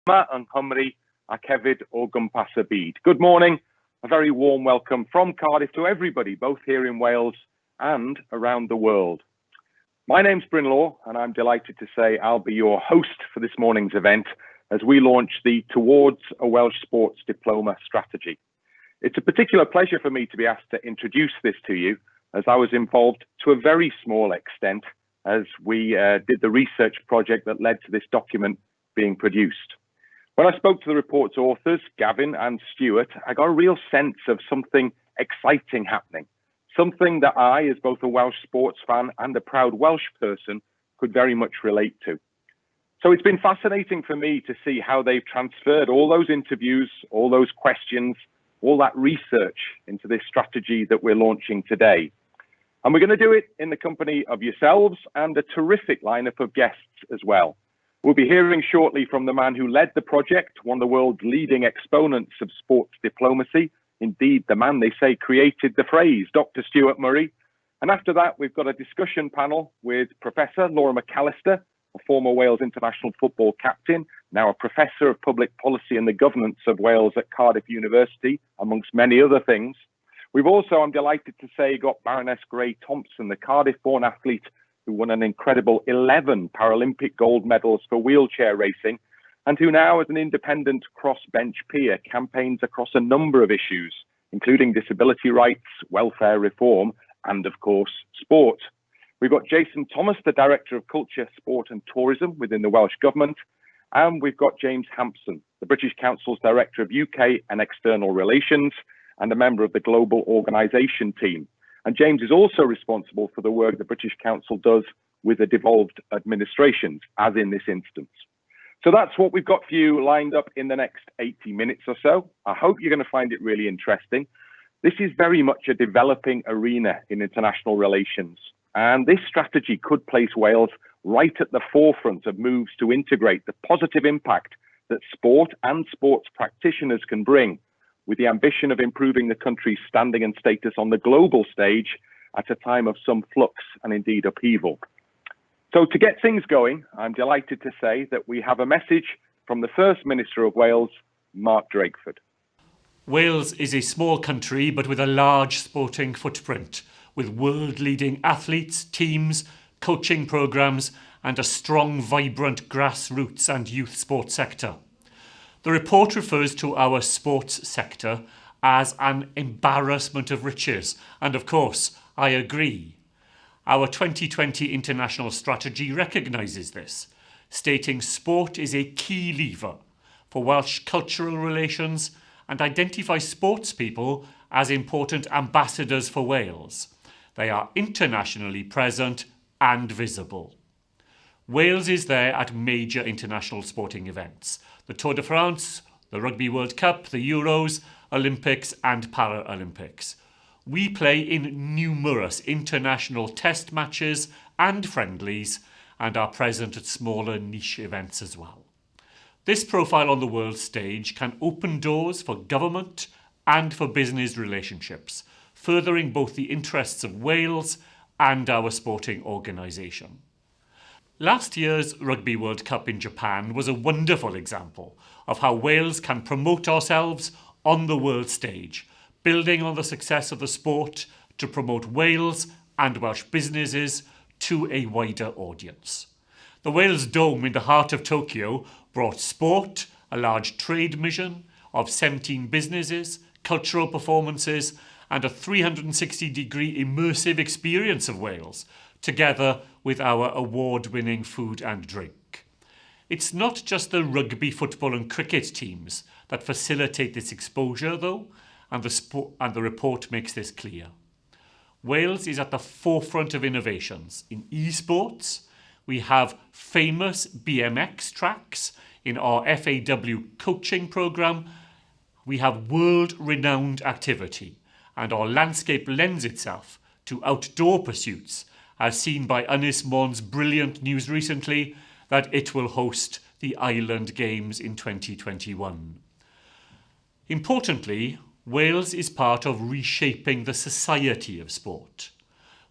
Yng Nghymru ac hefyd o gwmpas y byd. Good morning, a very warm welcome from Cardiff to everybody, both here in Wales and around the world. My name's Bryn Law, and I'm delighted to say I'll be your host for this morning's event as we launch the Towards a Welsh Sports Diploma strategy. It's a particular pleasure for me to be asked to introduce this to you, as I was involved to a very small extent as we did the research project that led to this document being produced. When I spoke to the report's authors, Gavin and Stuart, I got a real sense of something exciting happening, something that I, as both a Welsh sports fan and a proud Welsh person, could very much relate to. So it's been fascinating for me to see how they've transferred all those interviews, all those questions, all that research into this strategy that we're launching today. And we're going to do it in the company of yourselves and a terrific lineup of guests as well. We'll be hearing shortly from the man who led the project, one of the world's leading exponents of sports diplomacy. Indeed, the man they say created the phrase, Dr. Stuart Murray. And after that, we've got a discussion panel with Professor Laura McAllister, a former Wales international football captain, now a Professor of Public Policy and the Governance of Wales at Cardiff University, amongst many other things. We've also, I'm delighted to say, got Baroness Grey-Thompson, the Cardiff-born athlete who won an incredible 11 Paralympic gold medals for wheelchair racing, and who now, as an independent crossbench peer, campaigns across a number of issues, including disability rights, welfare reform, and of course, sport. We've got Jason Thomas, the Director of Culture, Sport and Tourism within the Welsh Government, and we've got James Hansen, the British Council's Director of UK and External Relations, and a member of the Global Organisation team. And James is also responsible for the work the British Council does with the devolved administrations, as in this instance. So that's what we've got for you lined up in the next 80 minutes or so. I hope you're going to find it really interesting. This is very much a developing arena in international relations, and this strategy could place Wales right at the forefront of moves to integrate the positive impact that sport and sports practitioners can bring, with the ambition of improving the country's standing and status on the global stage at a time of some flux and indeed upheaval. So to get things going, I'm delighted to say that we have a message from the First Minister of Wales, Mark Drakeford. Wales is a small country but with a large sporting footprint, with world-leading athletes, teams, coaching programmes and a strong, vibrant grassroots and youth sports sector. The report refers to our sports sector as an embarrassment of riches, and of course, I agree. Our 2020 international strategy recognises this, stating sport is a key lever for Welsh cultural relations and identifies sports people as important ambassadors for Wales. They are internationally present and visible. Wales is there at major international sporting events, the Tour de France, the Rugby World Cup, the Euros, Olympics and Paralympics. We play in numerous international test matches and friendlies and are present at smaller niche events as well. This profile on the world stage can open doors for government and for business relationships, furthering both the interests of Wales and our sporting organisation. Last year's Rugby World Cup in Japan was a wonderful example of how Wales can promote ourselves on the world stage, building on the success of the sport to promote Wales and Welsh businesses to a wider audience. The Wales Dome in the heart of Tokyo brought sport, a large trade mission of 17 businesses, cultural performances and a 360-degree immersive experience of Wales, together with our award-winning food and drink. It's not just the rugby, football and cricket teams that facilitate this exposure though, and the report makes this clear. Wales is at the forefront of innovations. In esports, we have famous BMX tracks. In our FAW coaching programme, we have world-renowned activity, and our landscape lends itself to outdoor pursuits, as seen by Ynys Mon's brilliant news recently that it will host the Island Games in 2021. Importantly, Wales is part of reshaping the society of sport.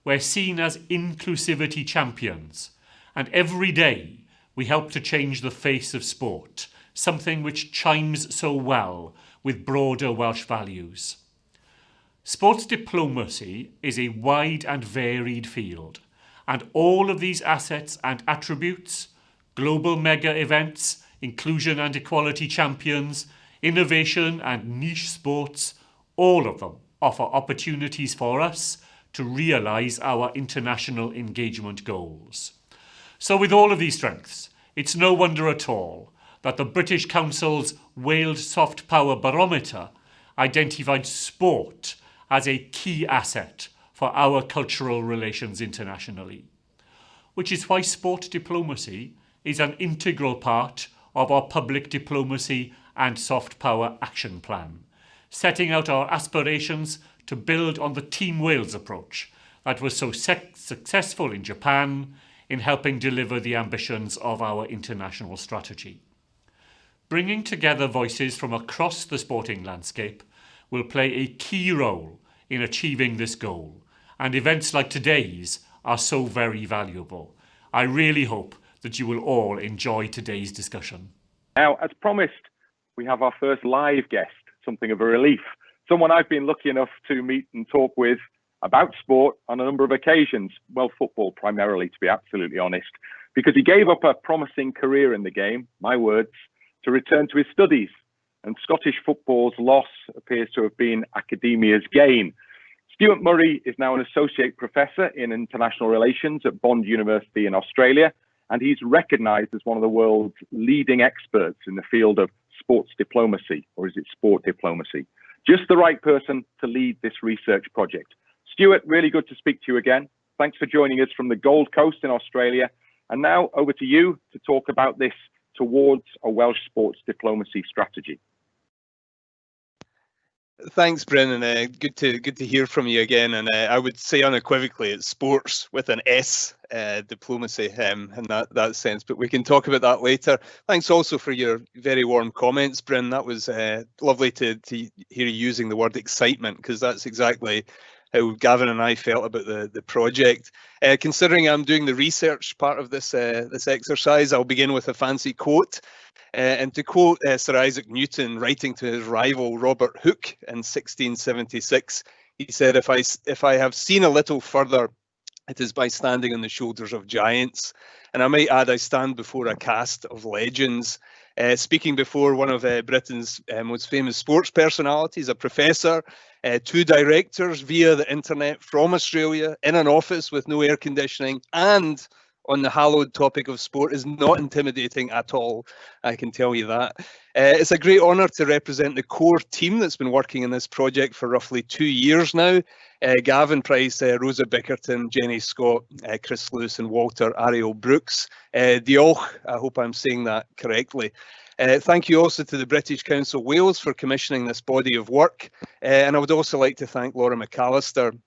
We're seen as inclusivity champions, and every day we help to change the face of sport, something which chimes so well with broader Welsh values. Sports diplomacy is a wide and varied field, and all of these assets and attributes, global mega events, inclusion and equality champions, innovation and niche sports, all of them offer opportunities for us to realise our international engagement goals. So with all of these strengths, it's no wonder at all that the British Council's Wales Soft Power Barometer identified sport as a key asset for our cultural relations internationally, which is why sport diplomacy is an integral part of our public diplomacy and soft power action plan, setting out our aspirations to build on the Team Wales approach that was so successful in Japan in helping deliver the ambitions of our international strategy. Bringing together voices from across the sporting landscape will play a key role in achieving this goal, and events like today's are so very valuable. I really hope that you will all enjoy today's discussion. Now, as promised, we have our first live guest, something of a relief, someone I've been lucky enough to meet and talk with about sport on a number of occasions, well, football primarily, to be absolutely honest, because he gave up a promising career in the game, my words, to return to his studies. And Scottish football's loss appears to have been academia's gain. Stuart Murray is now an associate professor in international relations at Bond University in Australia, and he's recognised as one of the world's leading experts in the field of sports diplomacy, or is it sport diplomacy? Just the right person to lead this research project. Stuart, really good to speak to you again. Thanks for joining us from the Gold Coast in Australia. And now over to you to talk about this towards a Welsh sports diplomacy strategy. Thanks, Bryn, and good to hear from you again. And I would say unequivocally, it's sports with an S, diplomacy in that sense. But we can talk about that later. Thanks also for your very warm comments, Bryn. That was lovely to hear you using the word excitement, because that's exactly how Gavin and I felt about the project. Considering I'm doing the research part of this exercise, I'll begin with a fancy quote. And to quote Sir Isaac Newton writing to his rival Robert Hooke in 1676, he said, if I have seen a little further, it is by standing on the shoulders of giants. And I might add, I stand before a cast of legends. Speaking before one of Britain's most famous sports personalities, a professor, 2 directors via the internet from Australia in an office with no air conditioning, and on the hallowed topic of sport is not intimidating at all, I can tell you that. It's a great honour to represent the core team that's been working in this project for roughly 2 years now. Gavin Price, Rosa Bickerton, Jenny Scott, Chris Lewis and Walter Ariel Brooks. Diolch, I hope I'm saying that correctly. Thank you also to the British Council Wales for commissioning this body of work. And I would also like to thank Laura McAllister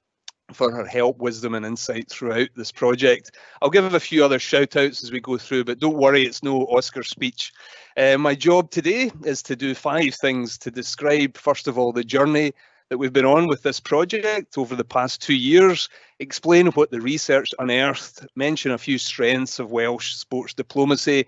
for her help, wisdom and insight throughout this project. I'll give a few other shout outs as we go through, but don't worry, it's no Oscar speech. My job today is to do 5 things to describe, first of all, the journey that we've been on with this project over the past 2 years, explain what the research unearthed, mention a few strengths of Welsh sports diplomacy,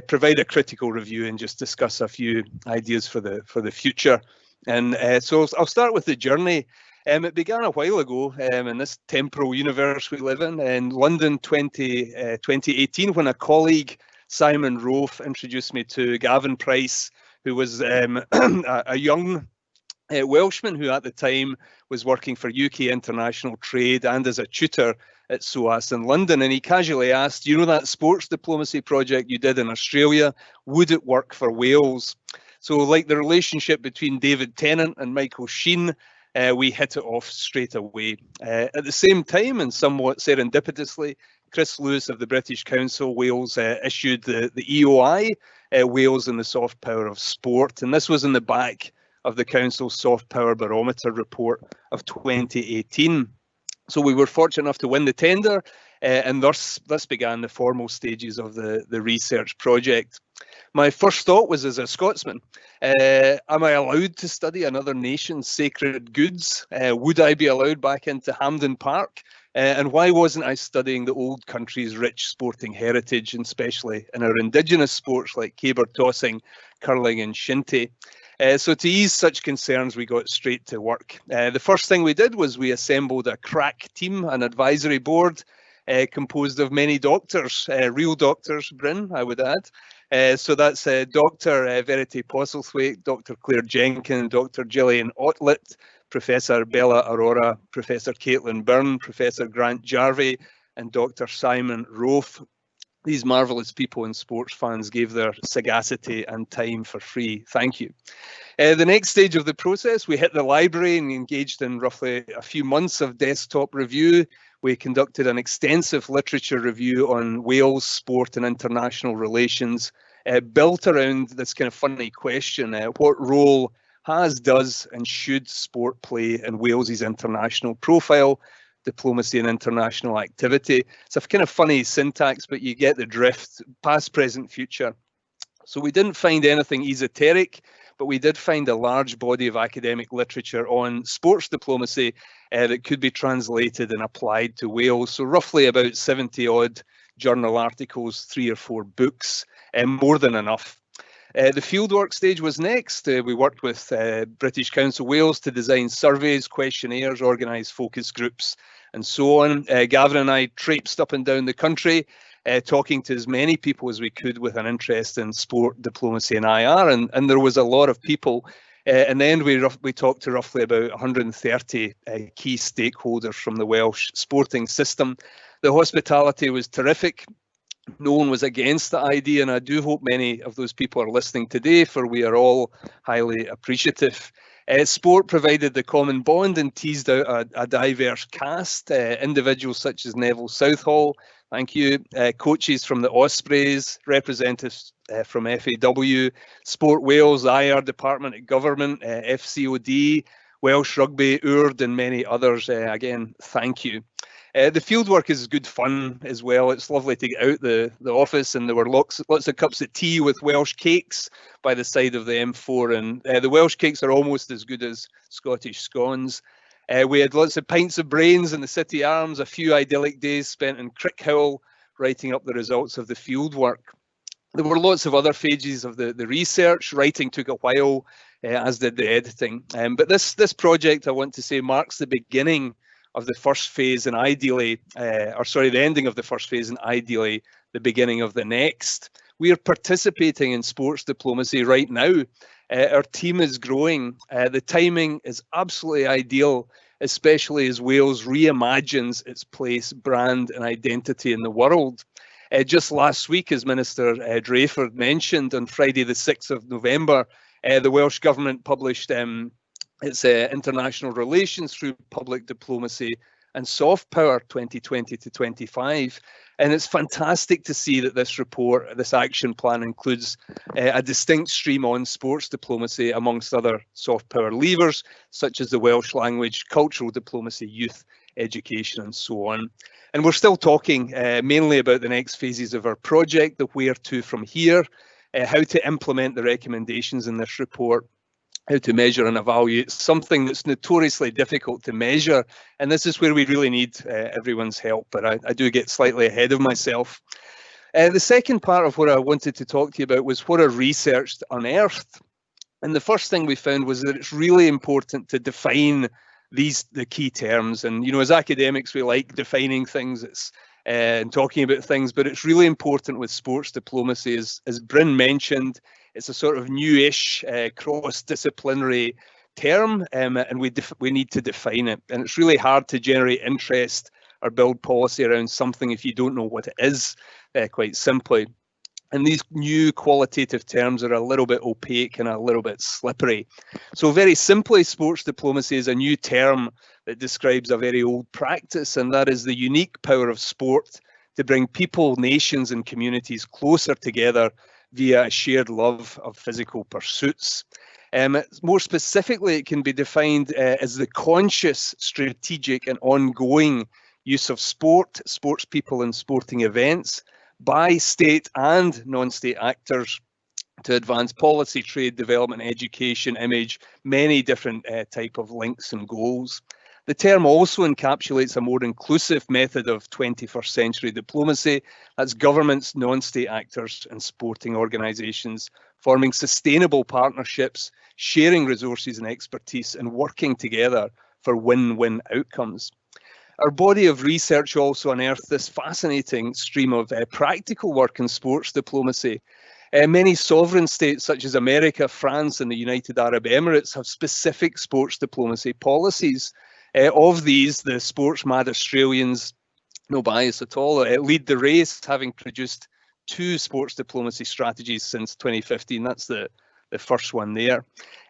provide a critical review and just discuss a few ideas for the future. And so I'll start with the journey. It began a while ago in this temporal universe we live in London 2018, when a colleague, Simon Rofe, introduced me to Gavin Price, who was a young Welshman who at the time was working for UK International Trade and as a tutor at SOAS in London. And he casually asked, you know that sports diplomacy project you did in Australia, would it work for Wales? So like the relationship between David Tennant and Michael Sheen, we hit it off straight away. At the same time, and somewhat serendipitously, Chris Lewis of the British Council Wales issued the EOI, Wales and the Soft Power of Sport. And this was in the back of the Council's Soft Power Barometer report of 2018. So we were fortunate enough to win the tender, and thus began the formal stages of the research project. My first thought was, as a Scotsman, am I allowed to study another nation's sacred goods? Would I be allowed back into Hampden Park And why wasn't I studying the old country's rich sporting heritage, and especially in our indigenous sports like caber tossing, curling and shinty? So to ease such concerns, we got straight to work. The first thing we did was we assembled a crack team, an advisory board composed of many doctors, real doctors, Bryn, I would add. So that's Dr. Verity Postlethwaite, Dr. Claire Jenkins, Dr. Gillian Otlet, Professor Bella Aurora, Professor Caitlin Byrne, Professor Grant Jarvie, and Dr. Simon Roth. These marvellous people and sports fans gave their sagacity and time for free. Thank you. The next stage of the process, we hit the library and engaged in roughly a few months of desktop review. We conducted an extensive literature review on Wales sport and international relations, built around this kind of funny question: what role does and should sport play in Wales's international profile, diplomacy and international activity? It's a kind of funny syntax, but you get the drift: past, present, future. So we didn't find anything esoteric, but we did find a large body of academic literature on sports diplomacy that could be translated and applied to Wales. So roughly about 70 odd journal articles, 3 or 4 books, more than enough. The fieldwork stage was next. We worked with British Council Wales to design surveys, questionnaires, organise focus groups, and so on. Gavin and I traipsed up and down the country, talking to as many people as we could with an interest in sport, diplomacy and IR, and there was a lot of people. In the end, we talked to roughly about 130 key stakeholders from the Welsh sporting system. The hospitality was terrific. No one was against the idea, and I do hope many of those people are listening today, for we are all highly appreciative. Sport provided the common bond and teased out a diverse cast, individuals such as Neville Southall, thank you, coaches from the Ospreys, representatives from FAW, Sport Wales, IR Department of Government, FCOD, Welsh Rugby, URD, and many others. Again, thank you. The fieldwork is good fun as well. It's lovely to get out the office, and there were lots of cups of tea with Welsh cakes by the side of the M4, and the Welsh cakes are almost as good as Scottish scones. We had lots of pints of brains in the City Arms, a few idyllic days spent in Crickhill writing up the results of the fieldwork. There were lots of other phases of the research. Writing took a while, as did the editing. But this project, I want to say, marks the beginning of the first phase, and ideally, the ending of the first phase, and ideally the beginning of the next. We are participating in sports diplomacy right now. Our team is growing. The timing is absolutely ideal, especially as Wales reimagines its place, brand and identity in the world. Just last week, as Minister Dreyford mentioned, on Friday the 6th of November, the Welsh Government published its International Relations through Public Diplomacy and Soft Power 2020 to 25. And it's fantastic to see that this report, this action plan, includes a distinct stream on sports diplomacy amongst other soft power levers, such as the Welsh language, cultural diplomacy, youth education, and so on. And we're still talking mainly about the next phases of our project, the where to from here, how to implement the recommendations in this report, how to measure and evaluate something that's notoriously difficult to measure. And this is where we really need everyone's help, but I do get slightly ahead of myself. The second part of what I wanted to talk to you about was what our research unearthed. And the first thing we found was that it's really important to define the key terms. And, you know, as academics, we like defining things and talking about things, but it's really important with sports diplomacy, as Bryn mentioned. It's a sort of newish, cross-disciplinary term, and we need to define it. And it's really hard to generate interest or build policy around something if you don't know what it is, quite simply. And these new qualitative terms are a little bit opaque and a little bit slippery. So very simply, sports diplomacy is a new term that describes a very old practice, and that is the unique power of sport to bring people, nations, and communities closer together via a shared love of physical pursuits. More specifically, it can be defined as the conscious, strategic and ongoing use of sport, sports people and sporting events by state and non-state actors to advance policy, trade, development, education, image, many different type of links and goals. The term also encapsulates a more inclusive method of 21st century diplomacy. That's governments, non-state actors and sporting organisations forming sustainable partnerships, sharing resources and expertise and working together for win-win outcomes. Our body of research also unearthed this fascinating stream of practical work in sports diplomacy. Many sovereign states such as America, France and the United Arab Emirates have specific sports diplomacy policies. Of these, the sports-mad Australians, no bias at all, lead the race, having produced 2 sports diplomacy strategies since 2015. That's the first one there.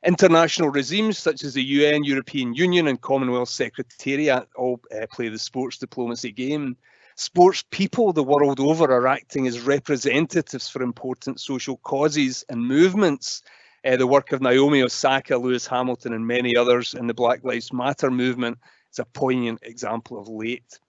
International regimes such as the UN, European Union and Commonwealth Secretariat all play the sports diplomacy game. Sports people the world over are acting as representatives for important social causes and movements. The work of Naomi Osaka, Lewis Hamilton and many others in the Black Lives Matter movement is a poignant example of late.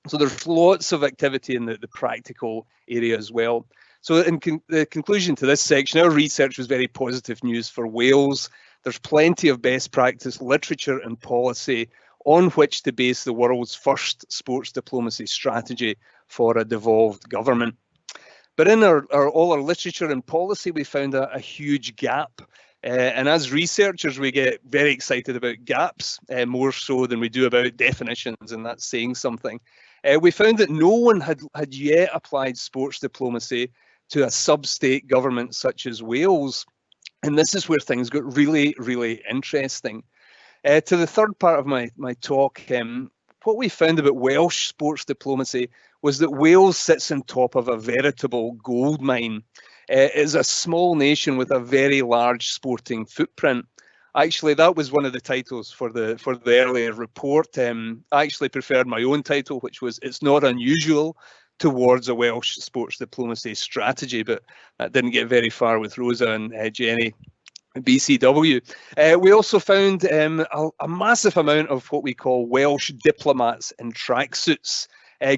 So there's lots of activity in the practical area as well. So in the conclusion to this section, our research was very positive news for Wales. There's plenty of best practice literature and policy on which to base the world's first sports diplomacy strategy for a devolved government. But in all our literature and policy, we found a huge gap. And as researchers, we get very excited about gaps, more so than we do about definitions, and that's saying something. We found that no one had yet applied sports diplomacy to a sub-state government such as Wales. And this is where things got really, really interesting. To the third part of my talk, what we found about Welsh sports diplomacy was that Wales sits on top of a veritable gold mine. It is a small nation with a very large sporting footprint. Actually, that was one of the titles for the earlier report. I actually preferred my own title, which was "It's Not Unusual Towards a Welsh Sports Diplomacy Strategy," but that didn't get very far with Rosa and Jenny. BCW. We also found a massive amount of what we call Welsh diplomats in tracksuits,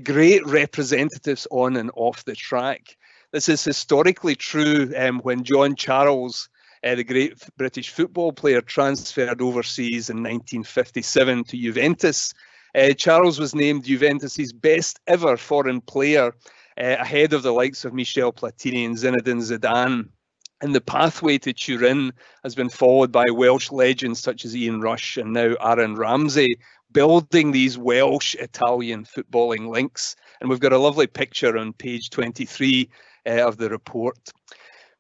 great representatives on and off the track. This is historically true when John Charles, the great British football player, transferred overseas in 1957 to Juventus. Charles was named Juventus's best ever foreign player, ahead of the likes of Michel Platini and Zinedine Zidane. And the pathway to Turin has been followed by Welsh legends such as Ian Rush and now Aaron Ramsey, building these Welsh-Italian footballing links. And we've got a lovely picture on page 23 of the report.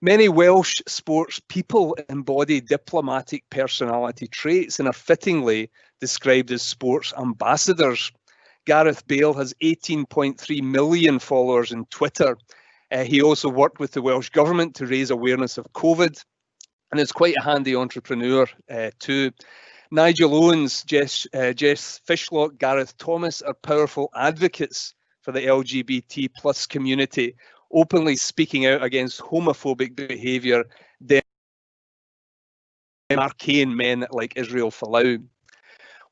Many Welsh sports people embody diplomatic personality traits and are fittingly described as sports ambassadors. Gareth Bale has 18.3 million followers on Twitter. He also worked with the Welsh Government to raise awareness of COVID, and is quite a handy entrepreneur too. Nigel Owens, Jess Fishlock, Gareth Thomas are powerful advocates for the LGBT plus community, openly speaking out against homophobic behaviour, arcane men like Israel Folau.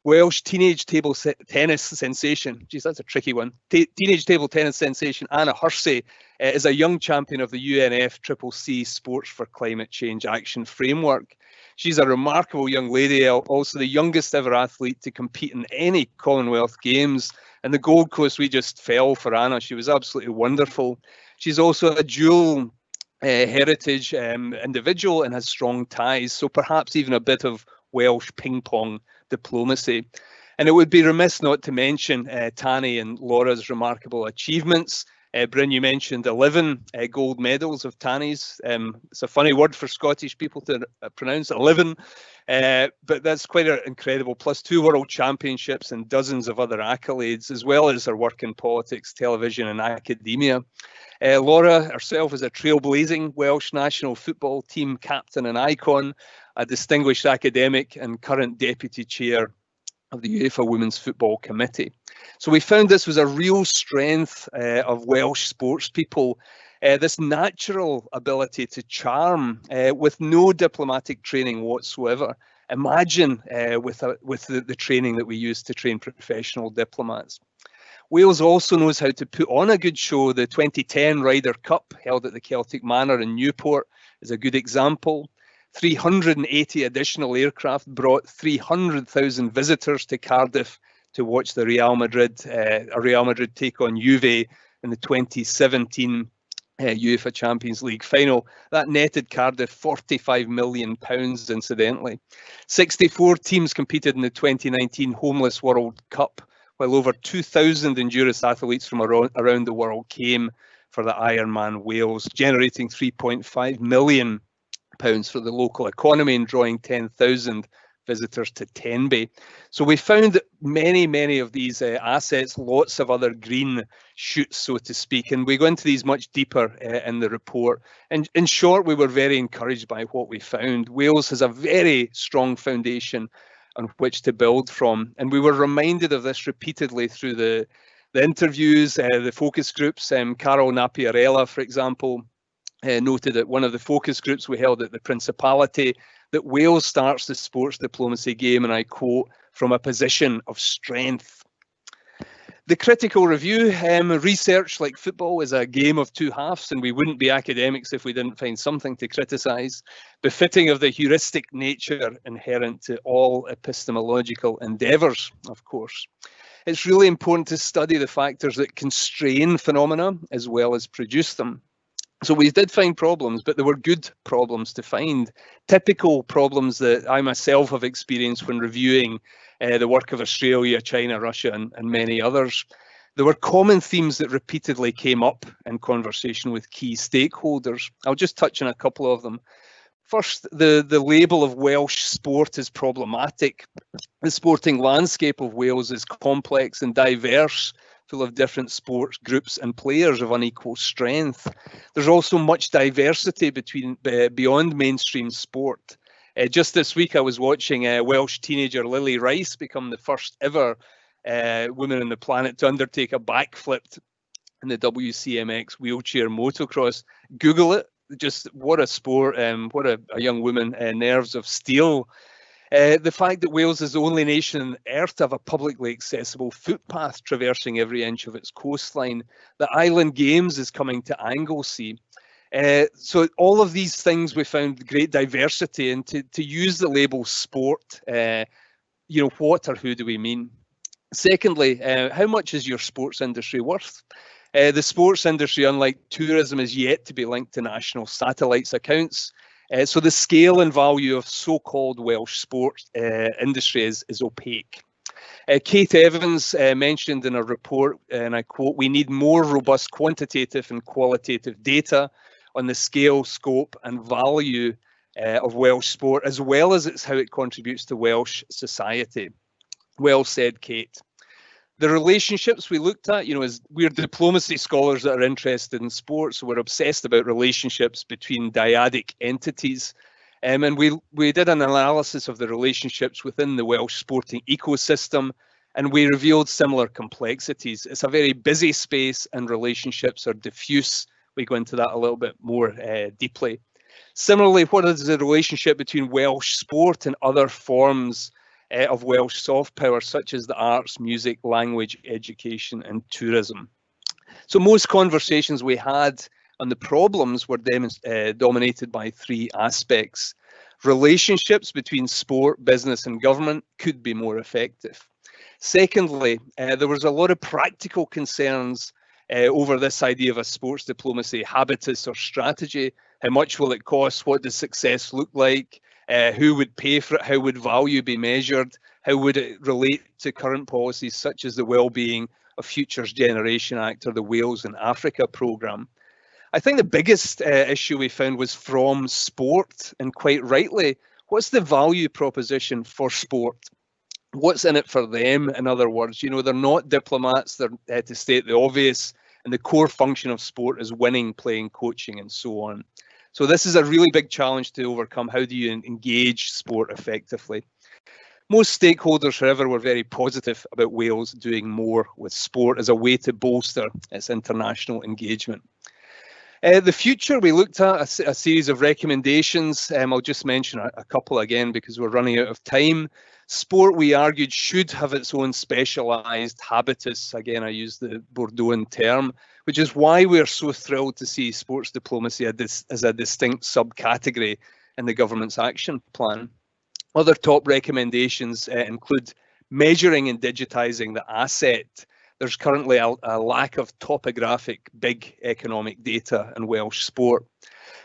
Welsh teenage table tennis sensation, geez, that's a tricky one. Teenage table tennis sensation Anna Hersey is a young champion of the UNFCCC Sports for Climate Change Action Framework. She's a remarkable young lady, also the youngest ever athlete to compete in any Commonwealth Games. And the Gold Coast, we just fell for Anna. She was absolutely wonderful. She's also a dual heritage individual and has strong ties, so perhaps even a bit of Welsh ping pong diplomacy. And it would be remiss not to mention Tanni and Laura's remarkable achievements. Bryn, you mentioned 11 gold medals of Tanni's. It's a funny word for Scottish people to pronounce, 11, but that's quite incredible. Plus 2 world championships and dozens of other accolades, as well as her work in politics, television and academia. Laura herself is a trailblazing Welsh national football team captain and icon, a distinguished academic and current deputy chair of the UEFA Women's Football Committee. So we found this was a real strength of Welsh sports people, this natural ability to charm with no diplomatic training whatsoever. Imagine with the training that we use to train professional diplomats. Wales also knows how to put on a good show. The 2010 Ryder Cup, held at the Celtic Manor in Newport, is a good example. 380 additional aircraft brought 300,000 visitors to Cardiff to watch the Real Madrid take on Juve in the 2017 UEFA Champions League final. That netted Cardiff £45 million, incidentally. 64 teams competed in the 2019 Homeless World Cup, while over 2,000 endurance athletes from around the world came for the Ironman Wales, generating £3.5 million for the local economy and drawing 10,000 visitors to Tenby. So we found that many of these assets, lots of other green shoots, so to speak, and we go into these much deeper in the report. And in short, we were very encouraged by what we found. Wales has a very strong foundation on which to build from, and we were reminded of this repeatedly through the interviews, the focus groups. Carol Napiarella, for example, noted at one of the focus groups we held at the Principality that Wales starts the sports diplomacy game, and I quote, from a position of strength. The critical review, research like football is a game of two halves, and we wouldn't be academics if we didn't find something to criticise, befitting of the heuristic nature inherent to all epistemological endeavours, of course. It's really important to study the factors that constrain phenomena as well as produce them. So we did find problems, but there were good problems to find. Typical problems that I myself have experienced when reviewing the work of Australia, China, Russia, and many others. There were common themes that repeatedly came up in conversation with key stakeholders. I'll just touch on a couple of them. First, the label of Welsh sport is problematic. The sporting landscape of Wales is complex and diverse, full of different sports groups and players of unequal strength. There's also much diversity beyond mainstream sport. Just this week, I was watching Welsh teenager Lily Rice become the first ever woman on the planet to undertake a backflip in the WCMX wheelchair motocross. Google it. Just what a sport, what a young woman, nerves of steel. The fact that Wales is the only nation on earth to have a publicly accessible footpath traversing every inch of its coastline. The Island Games is coming to Anglesey. So all of these things we found great diversity, and to use the label sport, what or who do we mean? Secondly, how much is your sports industry worth? The sports industry, unlike tourism, is yet to be linked to national satellites accounts. So the scale and value of so-called Welsh sports industry is opaque. Kate Evans mentioned in a report, and I quote, "We need more robust quantitative and qualitative data on the scale, scope and value of Welsh sport, as well as how it contributes to Welsh society." Well said, Kate. The relationships we looked at, as we're diplomacy scholars that are interested in sports, so we're obsessed about relationships between dyadic entities. And we did an analysis of the relationships within the Welsh sporting ecosystem, and we revealed similar complexities. It's a very busy space and relationships are diffuse. We go into that a little bit more deeply. Similarly, what is the relationship between Welsh sport and other forms of Welsh soft power, such as the arts, music, language, education, and tourism? So most conversations we had on the problems were dominated by three aspects. Relationships between sport, business, and government could be more effective. Secondly, there was a lot of practical concerns over this idea of a sports diplomacy habitus or strategy. How much will it cost? What does success look like? Who would pay for it? How would value be measured? How would it relate to current policies such as the Wellbeing of Futures Generation Act or the Wales in Africa programme? I think the biggest issue we found was from sport, and quite rightly, what's the value proposition for sport? What's in it for them? In other words, they're not diplomats, they're to state the obvious, and the core function of sport is winning, playing, coaching, and so on. So this is a really big challenge to overcome. How do you engage sport effectively? Most stakeholders, however, were very positive about Wales doing more with sport as a way to bolster its international engagement. The future, we looked at a series of recommendations. I'll just mention a couple again because we're running out of time. Sport, we argued, should have its own specialised habitus. Again, I use the Bordeauxan term, which is why we're so thrilled to see sports diplomacy as a distinct subcategory in the government's action plan. Other top recommendations include measuring and digitising the asset. There's currently a lack of topographic big economic data in Welsh sport.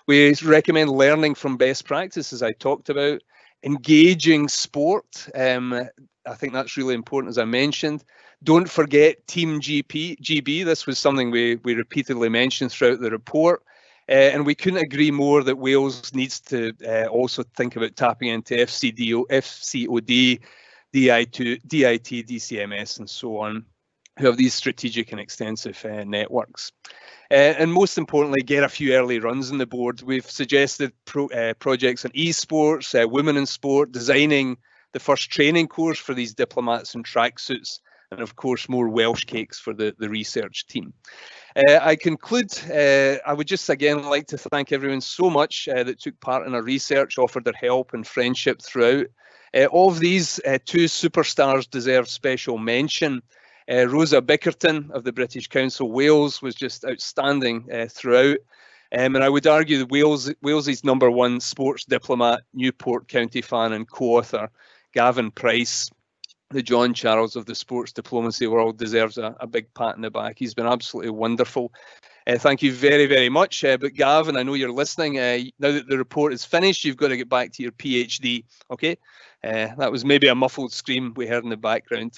We recommend learning from best practices I talked about, engaging sport. I think that's really important, as I mentioned. Don't forget Team GB. This was something we repeatedly mentioned throughout the report. And we couldn't agree more that Wales needs to also think about tapping into FCOD, DIT, DCMS, and so on, who have these strategic and extensive networks. And most importantly, get a few early runs on the board. We've suggested projects on esports, women in sport, designing the first training course for these diplomats in tracksuits, and of course more Welsh cakes for the research team. I conclude, I would just again like to thank everyone so much that took part in our research, offered their help and friendship throughout. Of these, two superstars deserve special mention. Rosa Bickerton of the British Council Wales was just outstanding throughout. And I would argue that Wales's #1 sports diplomat, Newport County fan and co-author, Gavin Price, the John Charles of the sports diplomacy world, deserves a big pat in the back. He's been absolutely wonderful. Thank you very, very much. But Gavin, I know you're listening. Now that the report is finished, you've got to get back to your PhD, okay? That was maybe a muffled scream we heard in the background.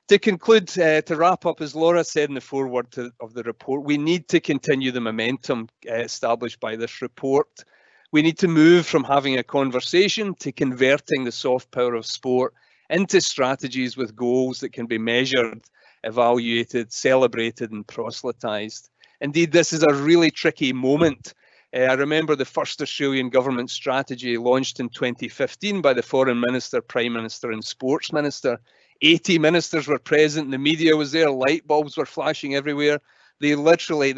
To conclude, to wrap up, as Laura said in the foreword of the report, we need to continue the momentum established by this report. We need to move from having a conversation to converting the soft power of sport into strategies with goals that can be measured, evaluated, celebrated, and proselytised. Indeed, this is a really tricky moment. I remember the first Australian government strategy launched in 2015 by the Foreign Minister, Prime Minister, and Sports Minister. 80 ministers were present, the media was there, light bulbs were flashing everywhere. They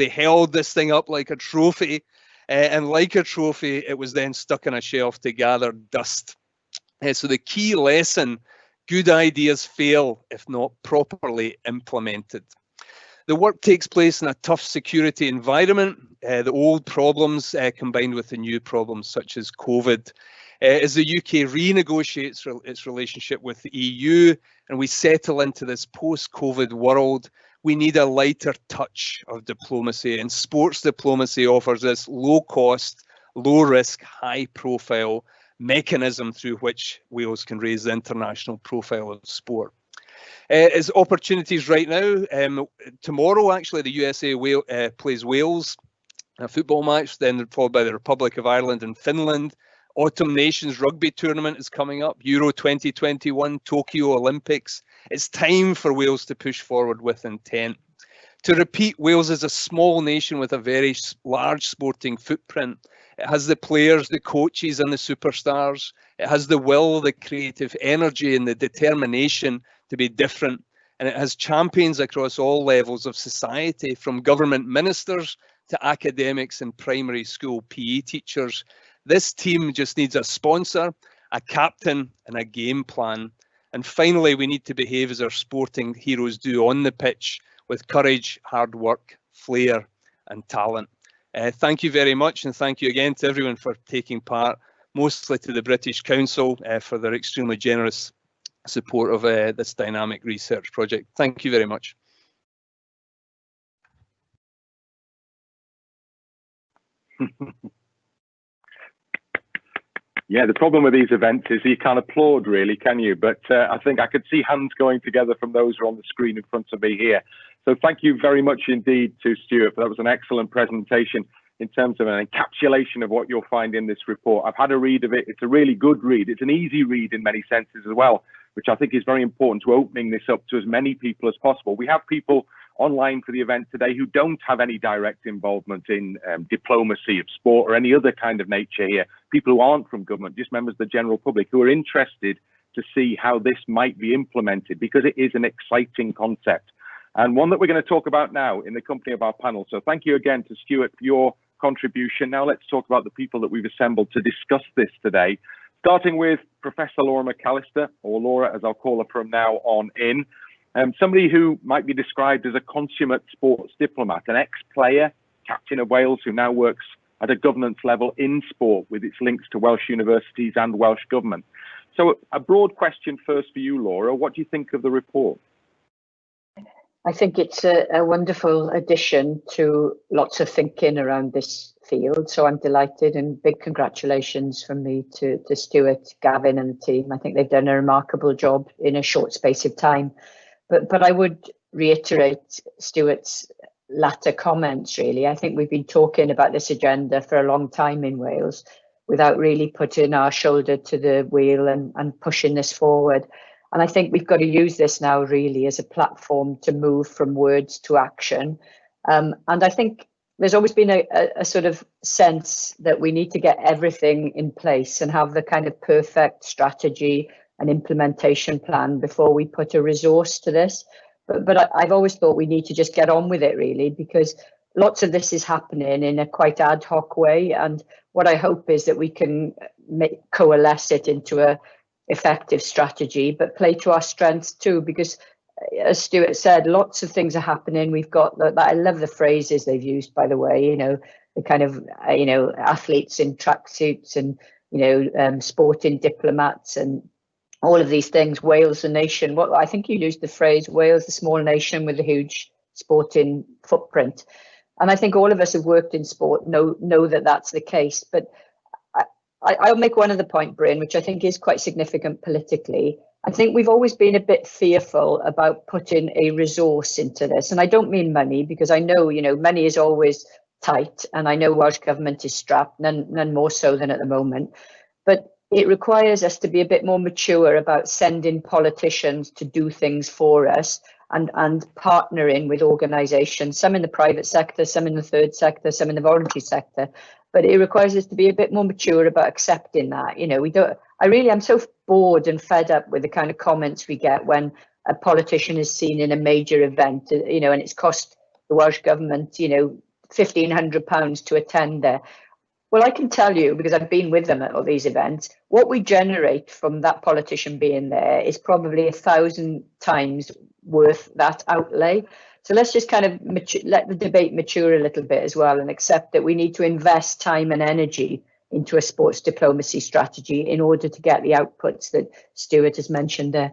held this thing up like a trophy, and like a trophy, it was then stuck on a shelf to gather dust. So the key lesson, good ideas fail if not properly implemented. The work takes place in a tough security environment, the old problems combined with the new problems such as COVID. As the UK renegotiates its relationship with the EU and we settle into this post-COVID world, we need a lighter touch of diplomacy, and sports diplomacy offers this low-cost, low-risk, high-profile mechanism through which Wales can raise the international profile of sport. As opportunities right now, tomorrow actually the USA plays Wales, a football match, then followed by the Republic of Ireland and Finland. Autumn Nations Rugby Tournament is coming up, Euro 2021, Tokyo Olympics. It's time for Wales to push forward with intent. To repeat, Wales is a small nation with a very large sporting footprint. It has the players, the coaches and the superstars. It has the will, the creative energy and the determination to be different. And it has champions across all levels of society, from government ministers to academics and primary school PE teachers. This team just needs a sponsor, a captain and a game plan. And finally, we need to behave as our sporting heroes do on the pitch, with courage, hard work, flair and talent. Thank you very much, and thank you again to everyone for taking part, mostly to the British Council for their extremely generous support of this dynamic research project. Thank you very much. Yeah, the problem with these events is you can't applaud really, can you? But I think I could see hands going together from those who are on the screen in front of me here. So thank you very much indeed to Stuart. That was an excellent presentation in terms of an encapsulation of what you'll find in this report. I've had a read of it. It's a really good read. It's an easy read in many senses as well, which I think is very important to opening this up to as many people as possible. We have people online for the event today who don't have any direct involvement in diplomacy of sport or any other kind of nature here. People who aren't from government, just members of the general public who are interested to see how this might be implemented, because it is an exciting concept and one that we're going to talk about now in the company of our panel. So thank you again to Stuart for your contribution. Now let's talk about the people that we've assembled to discuss this today, starting with Professor Laura McAllister, or Laura as I'll call her from now on in. Somebody who might be described as a consummate sports diplomat, an ex-player, captain of Wales, who now works at a governance level in sport with its links to Welsh universities and Welsh government. So a broad question first for you, Laura. What do you think of the report? I think it's a wonderful addition to lots of thinking around this field. So I'm delighted, and big congratulations from me to Stuart, Gavin and the team. I think they've done a remarkable job in a short space of time. But I would reiterate Stuart's latter comments, really. I think we've been talking about this agenda for a long time in Wales without really putting our shoulder to the wheel and pushing this forward. And I think we've got to use this now really as a platform to move from words to action. And I think there's always been a sort of sense that we need to get everything in place and have the kind of perfect strategy and implementation plan before we put a resource to this. But I've always thought we need to just get on with it really, because lots of this is happening in a quite ad hoc way. And what I hope is that we can coalesce it into a effective strategy, but play to our strengths too, because as Stuart said, lots of things are happening. We've got that. I love the phrases they've used, by the way, the kind of, athletes in tracksuits and, sporting diplomats and all of these things. Wales, the nation. What I think you used the phrase, Wales, the small nation with a huge sporting footprint. And I think all of us who've worked in sport know that that's the case. But I'll make one other point, Bryn, which I think is quite significant politically. I think we've always been a bit fearful about putting a resource into this. And I don't mean money, because I know, money is always tight. And I know Welsh Government is strapped, none more so than at the moment. But it requires us to be a bit more mature about sending politicians to do things for us and partnering with organisations, some in the private sector, some in the third sector, some in the voluntary sector. But it requires us to be a bit more mature about accepting that. I'm so bored and fed up with the kind of comments we get when a politician is seen in a major event, and it's cost the Welsh Government, £1,500 to attend there. Well, I can tell you, because I've been with them at all these events, what we generate from that politician being there is probably 1,000 times worth that outlay. So let's just kind of let the debate mature a little bit as well, and accept that we need to invest time and energy into a sports diplomacy strategy in order to get the outputs that Stuart has mentioned there.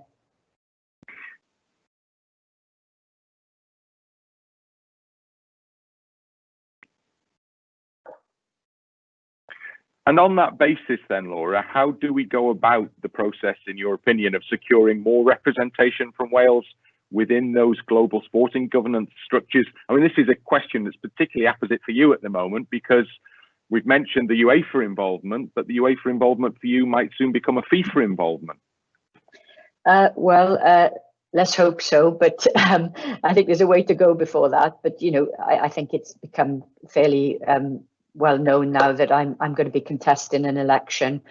And on that basis then, Laura, how do we go about the process, in your opinion, of securing more representation from Wales within those global sporting governance structures? I mean, this is a question that's particularly apposite for you at the moment, because we've mentioned the UEFA involvement, but the UEFA involvement for you might soon become a FIFA involvement. Let's hope so. But I think there's a way to go before that. But, I think it's become fairly well known now that I'm going to be contesting an election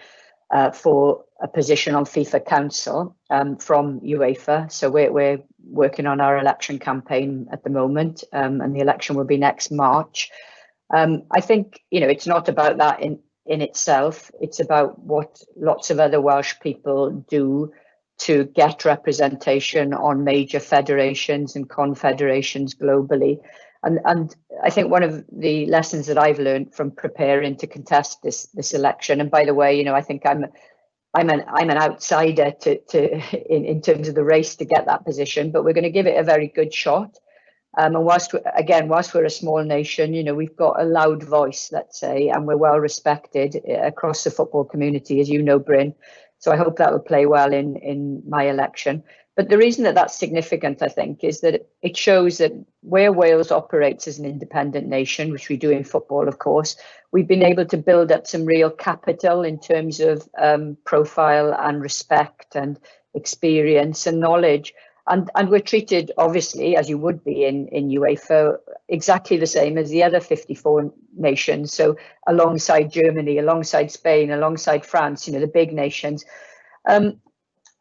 for a position on FIFA Council from UEFA. So we're working on our election campaign at the moment, and the election will be next March. I think, it's not about that in itself. It's about what lots of other Welsh people do to get representation on major federations and confederations globally. And I think one of the lessons that I've learned from preparing to contest this election, and by the way, I think I'm an outsider in terms of the race to get that position, but we're going to give it a very good shot. And whilst we're a small nation, we've got a loud voice, let's say, and we're well respected across the football community, as you know, Bryn. So I hope that will play well in my election. But the reason that that's significant, I think, is that it shows that where Wales operates as an independent nation, which we do in football, of course, we've been able to build up some real capital in terms of profile and respect and experience and knowledge. And we're treated, obviously, as you would be in UEFA, exactly the same as the other 54 nations. So alongside Germany, alongside Spain, alongside France, the big nations.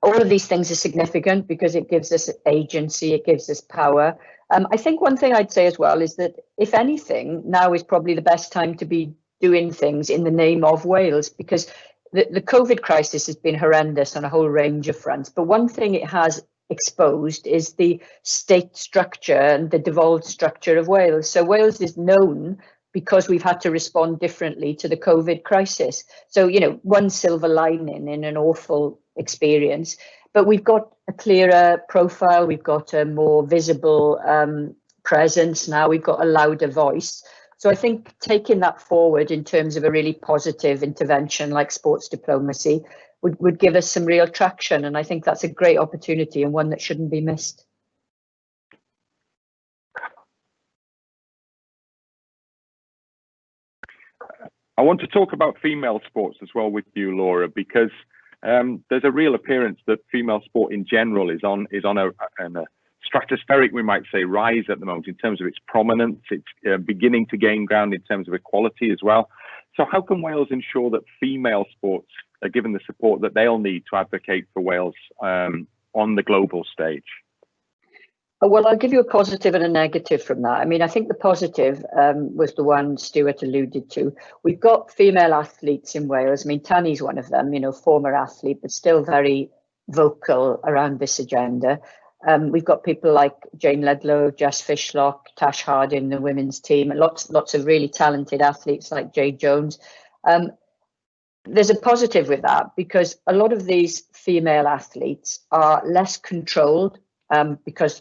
All of these things are significant because it gives us agency, it gives us power. I think one thing I'd say as well is that, if anything, now is probably the best time to be doing things in the name of Wales, because the COVID crisis has been horrendous on a whole range of fronts. But one thing it has exposed is the state structure and the devolved structure of Wales. So Wales is known because we've had to respond differently to the COVID crisis. So, you know, one silver lining in an awful experience, but we've got a clearer profile, we've got a more visible presence now, we've got a louder voice. So I think taking that forward in terms of a really positive intervention like sports diplomacy would give us some real traction. And I think that's a great opportunity and one that shouldn't be missed. I want to talk about female sports as well with you, Laura, because there's a real appearance that female sport in general is on a stratospheric, we might say, rise at the moment in terms of its prominence. It's beginning to gain ground in terms of equality as well. So how can Wales ensure that female sports are given the support that they'll need to advocate for Wales on the global stage? Well, I'll give you a positive and a negative from that. I mean, I think the positive was the one Stuart alluded to. We've got female athletes in Wales. I mean, Tanni's one of them, you know, former athlete, but still very vocal around this agenda. We've got people like Jane Ledlow, Jess Fishlock, Tash Harding, the women's team, and lots of really talented athletes like Jade Jones. There's a positive with that because a lot of these female athletes are less controlled because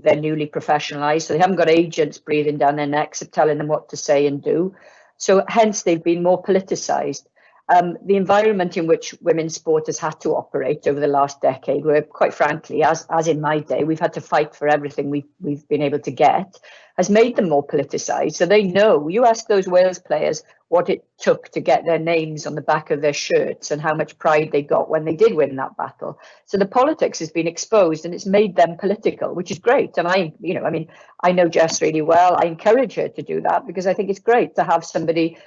they're newly professionalized, so they haven't got agents breathing down their necks of telling them what to say and do. So hence they've been more politicized. The environment in which women's sport has had to operate over the last decade, where quite frankly, as in my day, we've had to fight for everything we've been able to get, has made them more politicized. So they know, you ask those Wales players what it took to get their names on the back of their shirts and how much pride they got when they did win that battle. So the politics has been exposed and it's made them political, which is great. And I know Jess really well. I encourage her to do that because I think it's great to have somebody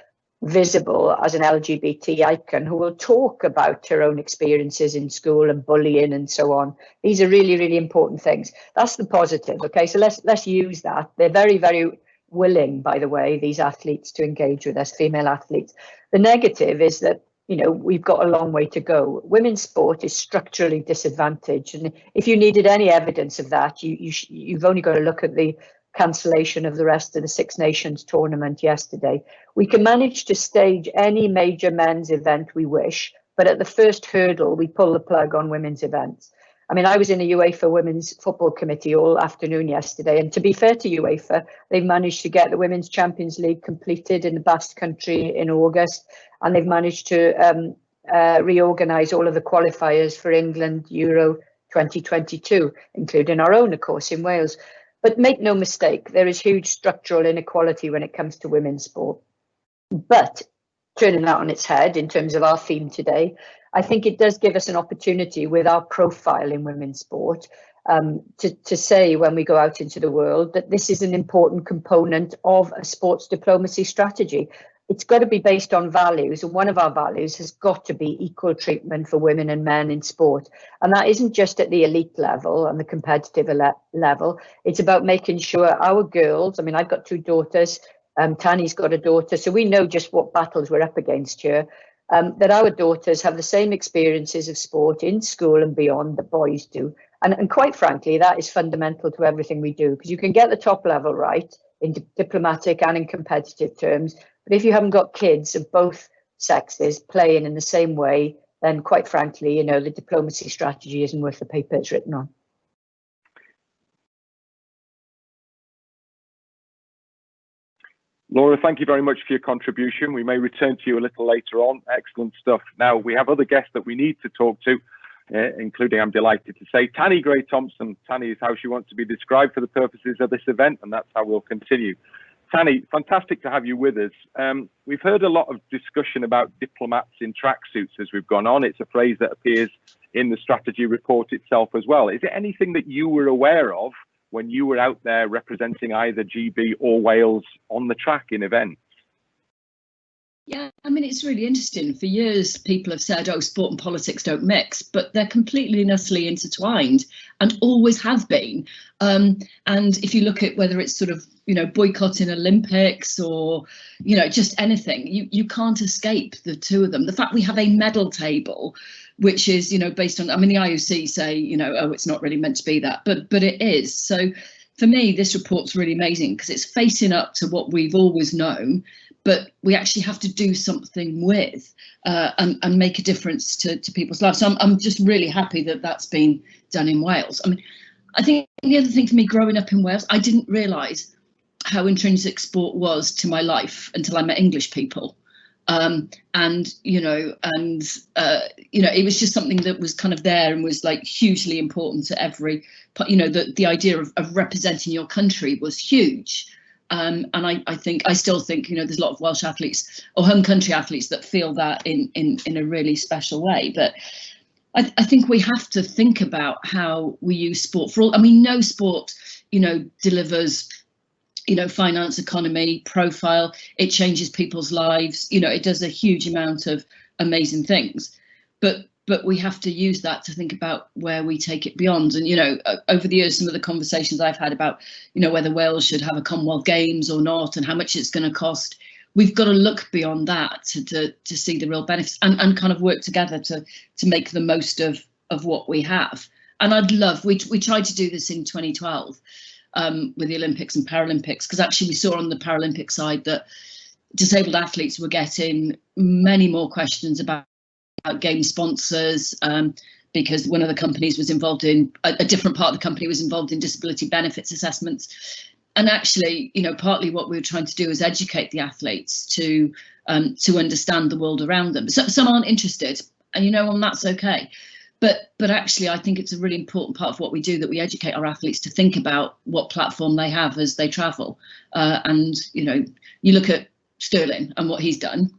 visible as an LGBT icon who will talk about her own experiences in school and bullying and so on. These are really, really important things. That's the positive. Okay, so let's use that. They're very, very willing, by the way, these athletes to engage with us, female athletes. The negative is that, you know, we've got a long way to go. Women's sport is structurally disadvantaged. And if you needed any evidence of that, you've only got to look at the cancellation of the rest of the Six Nations tournament yesterday. We can manage to stage any major men's event we wish, but at the first hurdle, we pull the plug on women's events. I mean, I was in a UEFA Women's Football Committee all afternoon yesterday, and to be fair to UEFA, they've managed to get the Women's Champions League completed in the Basque Country in August, and they've managed to reorganise all of the qualifiers for England Euro 2022, including our own, of course, in Wales. But make no mistake, there is huge structural inequality when it comes to women's sport. But turning that on its head in terms of our theme today, I think it does give us an opportunity with our profile in women's sport to say when we go out into the world that this is an important component of a sports diplomacy strategy. It's got to be based on values, and one of our values has got to be equal treatment for women and men in sport. And that isn't just at the elite level and the competitive level. It's about making sure our girls, I mean, I've got two daughters, Tanni's got a daughter, so we know just what battles we're up against here, that our daughters have the same experiences of sport in school and beyond that boys do. And quite frankly, that is fundamental to everything we do, because you can get the top level right in diplomatic and in competitive terms. But if you haven't got kids of both sexes playing in the same way, then quite frankly, you know, the diplomacy strategy isn't worth the paper it's written on. Laura, thank you very much for your contribution. We may return to you a little later on. Excellent stuff. Now, we have other guests that we need to talk to, including, I'm delighted to say, Tanni Grey-Thompson. Tanni is how she wants to be described for the purposes of this event, and that's how we'll continue. Tanni, fantastic to have you with us. We've heard a lot of discussion about diplomats in tracksuits as we've gone on. It's a phrase that appears in the strategy report itself as well. Is there anything that you were aware of when you were out there representing either GB or Wales on the track in events? Yeah, I mean, it's really interesting. For years, people have said, oh, sport and politics don't mix, but they're completely and utterly intertwined and always have been. And if you look at whether it's sort of, you know, boycotting Olympics or, you know, just anything, you can't escape the two of them. The fact we have a medal table, which is, you know, based on, I mean, the IOC say, you know, oh, it's not really meant to be that, but it is. So for me, this report's really amazing because it's facing up to what we've always known, but we actually have to do something with and make a difference to people's lives. So I'm just really happy that that's been done in Wales. I mean, I think the other thing for me growing up in Wales, I didn't realise how intrinsic sport was to my life until I met English people. And you know, it was just something that was kind of there and was like hugely important to every, you know, the idea of representing your country was huge. And I still think, you know, there's a lot of Welsh athletes or home country athletes that feel that in a really special way. But I think we have to think about how we use sport for all. I mean, no sport, you know, delivers, you know, finance, economy, profile. It changes people's lives. You know, it does a huge amount of amazing things. But we have to use that to think about where we take it beyond. And, you know, over the years, some of the conversations I've had about, you know, whether Wales should have a Commonwealth Games or not and how much it's going to cost, we've got to look beyond that to see the real benefits and kind of work together to make the most of what we have. And I'd love, we tried to do this in 2012 with the Olympics and Paralympics, because actually we saw on the Paralympic side that disabled athletes were getting many more questions about game sponsors, because one of the companies was involved in a different part of the company was involved in disability benefits assessments. And actually, you know, partly what we were trying to do is educate the athletes to understand the world around them. So, some aren't interested, and you know, and that's okay. But actually, I think it's a really important part of what we do, that we educate our athletes to think about what platform they have as they travel. And you know, you look at Sterling and what he's done.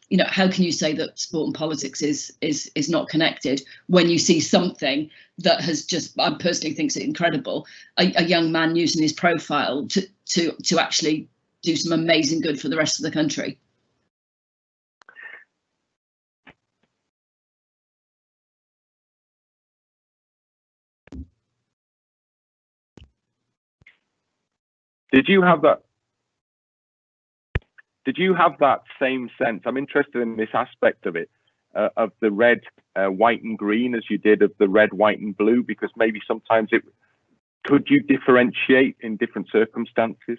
You know, how can you say that sport and politics is not connected when you see something that has just, I personally think it's incredible, a young man using his profile to actually do some amazing good for the rest of the country. Did you have that? Did you have that same sense? I'm interested in this aspect of it, of the red, white and green, as you did of the red, white and blue, because maybe sometimes could you differentiate in different circumstances?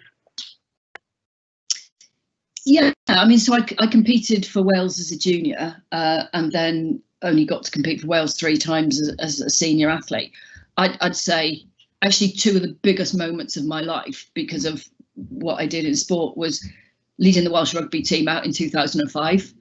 Yeah, I mean, so I competed for Wales as a junior and then only got to compete for Wales 3 times as a senior athlete. I'd say actually 2 of the biggest moments of my life because of what I did in sport was leading the Welsh rugby team out in 2005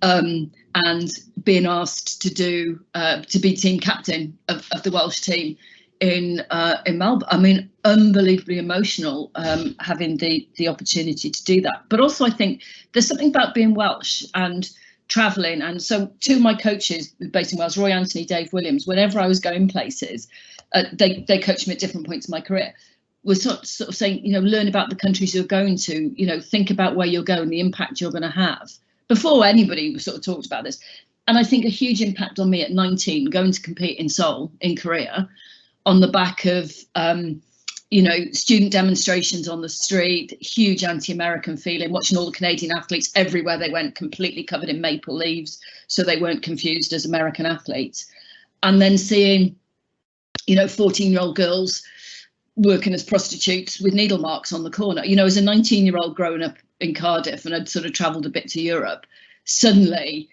and being asked to be team captain of the Welsh team in Melbourne. I mean, unbelievably emotional having the opportunity to do that. But also I think there's something about being Welsh and travelling. And so 2 of my coaches based in Wales, Roy Anthony, Dave Williams, whenever I was going places, they coached me at different points in my career. Was sort of saying, you know, learn about the countries you're going to, you know, think about where you're going, the impact you're going to have, before anybody sort of talked about this. And I think a huge impact on me at 19, going to compete in Seoul in Korea, on the back of, you know, student demonstrations on the street, huge anti-American feeling, watching all the Canadian athletes everywhere they went, completely covered in maple leaves, so they weren't confused as American athletes. And then seeing, you know, 14-year-old girls working as prostitutes with needle marks on the corner. You know, as a 19-year-old growing up in Cardiff and I'd sort of travelled a bit to Europe, suddenly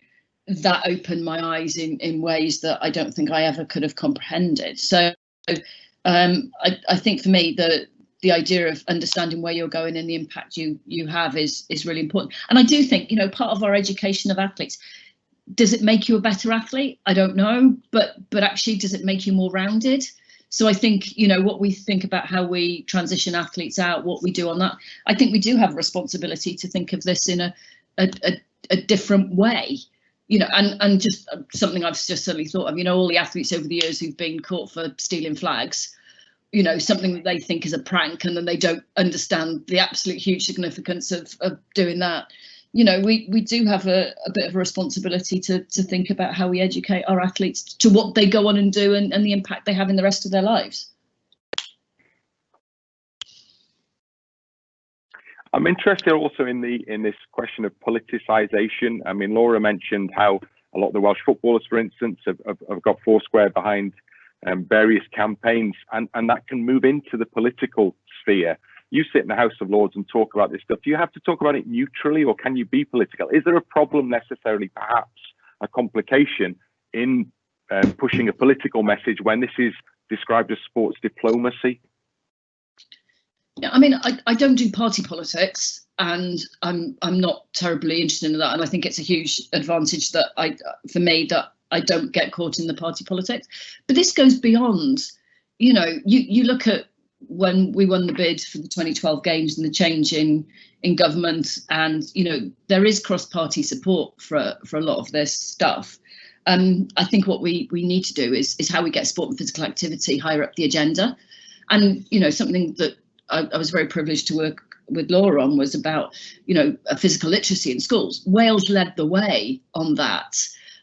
that opened my eyes in ways that I don't think I ever could have comprehended. So I think for me, the idea of understanding where you're going and the impact you have is really important. And I do think, you know, part of our education of athletes, does it make you a better athlete? I don't know, but actually, does it make you more rounded? So I think, you know, what we think about how we transition athletes out, what we do on that, I think we do have a responsibility to think of this in a different way, you know, and just something I've just suddenly thought of, you know, all the athletes over the years who've been caught for stealing flags, you know, something that they think is a prank and then they don't understand the absolute huge significance of doing that. You know, we do have a bit of a responsibility to think about how we educate our athletes to what they go on and do and the impact they have in the rest of their lives. I'm interested also in this question of politicisation. I mean, Laura mentioned how a lot of the Welsh footballers, for instance, have got foursquare behind various campaigns, and that can move into the political sphere. You sit in the House of Lords and talk about this stuff. Do you have to talk about it neutrally, or can you be political? Is there a problem necessarily, perhaps a complication in pushing a political message when this is described as sports diplomacy? Yeah, I mean, I don't do party politics, and I'm not terribly interested in that. And I think it's a huge advantage that for me, that I don't get caught in the party politics. But this goes beyond, you look at when we won the bid for the 2012 games and the change in government, and there is cross-party support for a lot of this stuff. I think what we need to do is how we get sport and physical activity higher up the agenda. And something that I was very privileged to work with Laura on was about a physical literacy in schools. Wales led the way on that.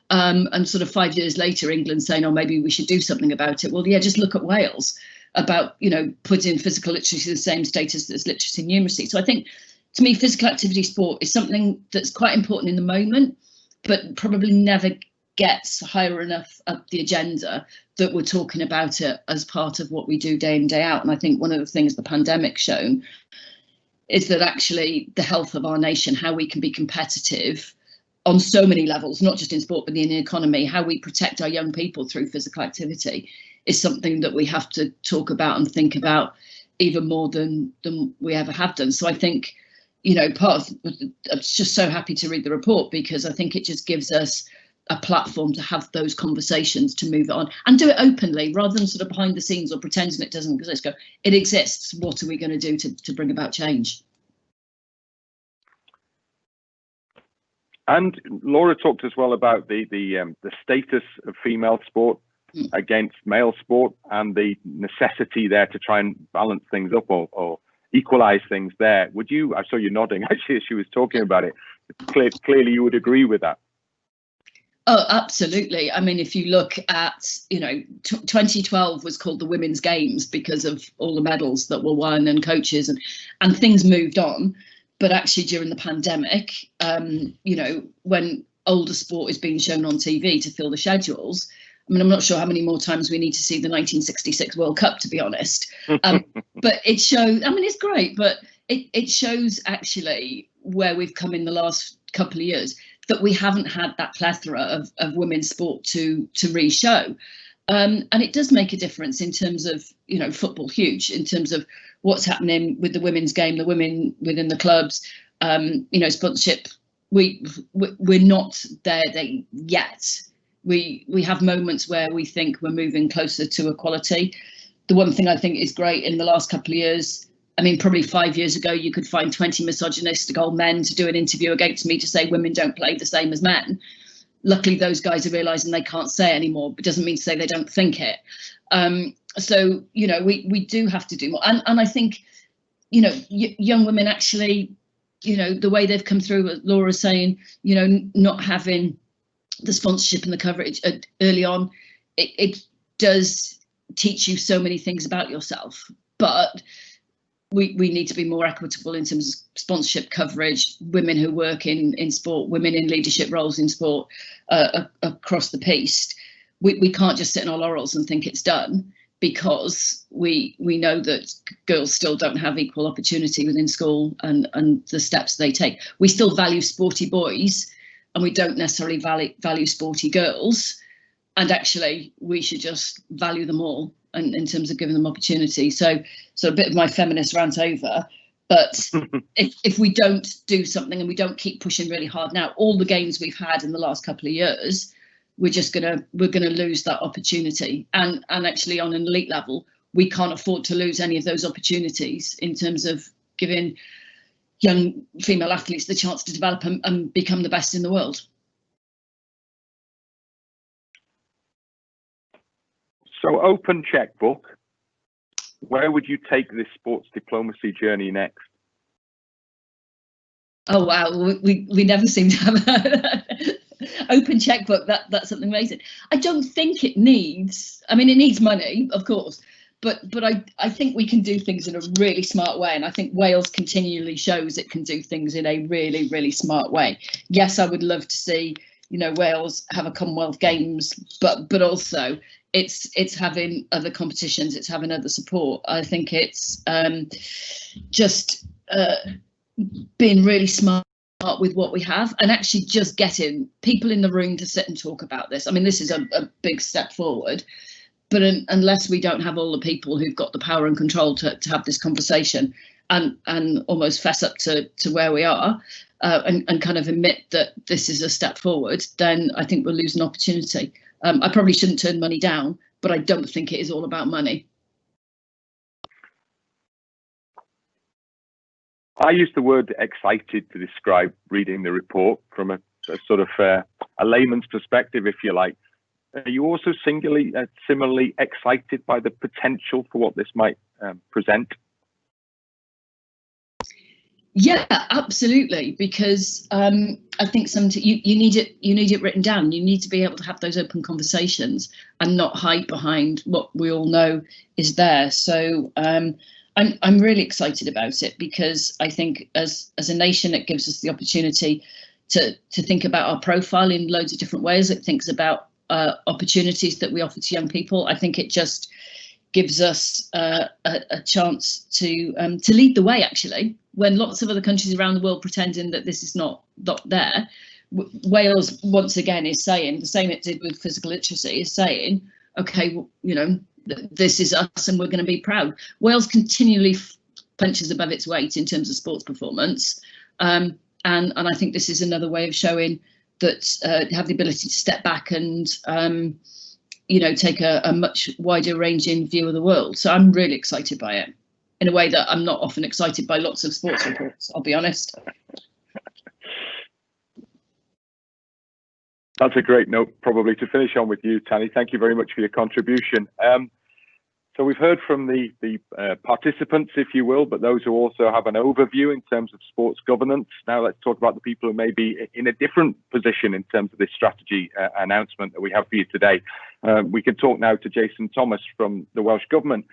And sort of 5 years later, England saying, oh, maybe we should do something about it. Well, yeah, just look at Wales about, putting physical literacy in the same status as literacy and numeracy. So I think, to me, physical activity sport is something that's quite important in the moment, but probably never gets higher enough up the agenda that we're talking about it as part of what we do day in, day out. And I think one of the things the pandemic's shown is that actually the health of our nation, how we can be competitive on so many levels, not just in sport, but in the economy, how we protect our young people through physical activity is something that we have to talk about and think about even more than we ever have done. So I think, I'm just so happy to read the report, because I think it just gives us a platform to have those conversations, to move it on and do it openly rather than sort of behind the scenes or pretending it doesn't exist. Go, it exists. What are we going to do to bring about change? And Laura talked as well about the status of female sport against male sport, and the necessity there to try and balance things up or equalize things there. I saw you nodding actually as she was talking about it. Clearly you would agree with that. Oh, absolutely. I mean, if you look at, 2012 was called the Women's Games because of all the medals that were won and coaches and things moved on. But actually during the pandemic, when older sport is being shown on TV to fill the schedules, I mean, I'm not sure how many more times we need to see the 1966 World Cup, to be honest. But it shows, I mean, it's great, but it shows actually where we've come in the last couple of years, that we haven't had that plethora of women's sport to re-show. And it does make a difference in terms of, football, huge, in terms of what's happening with the women's game, the women within the clubs, sponsorship. We're not there yet. We have moments where we think we're moving closer to equality. The one thing I think is great in the last couple of years, I mean, probably 5 years ago, you could find 20 misogynistic old men to do an interview against me to say women don't play the same as men. Luckily, those guys are realising they can't say it anymore, but doesn't mean to say they don't think it. So, we do have to do more. And I think, young women actually, the way they've come through, what Laura's saying, not having the sponsorship and the coverage early on, it does teach you so many things about yourself. But we need to be more equitable in terms of sponsorship coverage, women who work in sport, women in leadership roles in sport across the piece. We can't just sit on our laurels and think it's done, because we know that girls still don't have equal opportunity within school and the steps they take. We still value sporty boys, and we don't necessarily value sporty girls. And actually, we should just value them all in terms of giving them opportunity. So a bit of my feminist rant over. But if we don't do something and we don't keep pushing really hard now, all the gains we've had in the last couple of years, we're gonna lose that opportunity. And actually, on an elite level, we can't afford to lose any of those opportunities in terms of giving young female athletes the chance to develop and become the best in the world. So, open checkbook, where would you take this sports diplomacy journey next? Oh, wow, we never seem to have an open checkbook. That's something amazing. I don't think it needs, I mean, it needs money, of course, but I think we can do things in a really smart way. And I think Wales continually shows it can do things in a really, really smart way. Yes, I would love to see, Wales have a Commonwealth Games, but also it's having other competitions, it's having other support. I think it's just being really smart with what we have, and actually just getting people in the room to sit and talk about this. I mean, this is a big step forward, but unless we don't have all the people who've got the power and control to have this conversation and almost fess up to where we are, and kind of admit that this is a step forward, then I think we'll lose an opportunity. I probably shouldn't turn money down, but I don't think it is all about money. I use the word excited to describe reading the report from a sort of a layman's perspective, if you like. Are you also similarly excited by the potential for what this might present? Yeah, absolutely. Because I think you need it written down. You need to be able to have those open conversations and not hide behind what we all know is there. So I'm really excited about it, because I think as a nation, it gives us the opportunity to think about our profile in loads of different ways. It thinks about opportunities that we offer to young people. I think it just gives us a chance to lead the way, actually, when lots of other countries around the world pretending that this is not there. Wales, once again, is saying the same it did with physical literacy, is saying, okay, well, you know, this is us and we're going to be proud. Wales continually punches above its weight in terms of sports performance, and I think this is another way of showing that have the ability to step back and you know, take a much wider ranging view of the world. So I'm really excited by it in a way that I'm not often excited by lots of sports reports, I'll be honest. That's a great note probably to finish on with you, Tanni. Thank you very much for your contribution. So we've heard from the participants, if you will, but those who also have an overview in terms of sports governance. Now let's talk about the people who may be in a different position in terms of this strategy announcement that we have for you today. We can talk now to Jason Thomas from the Welsh Government.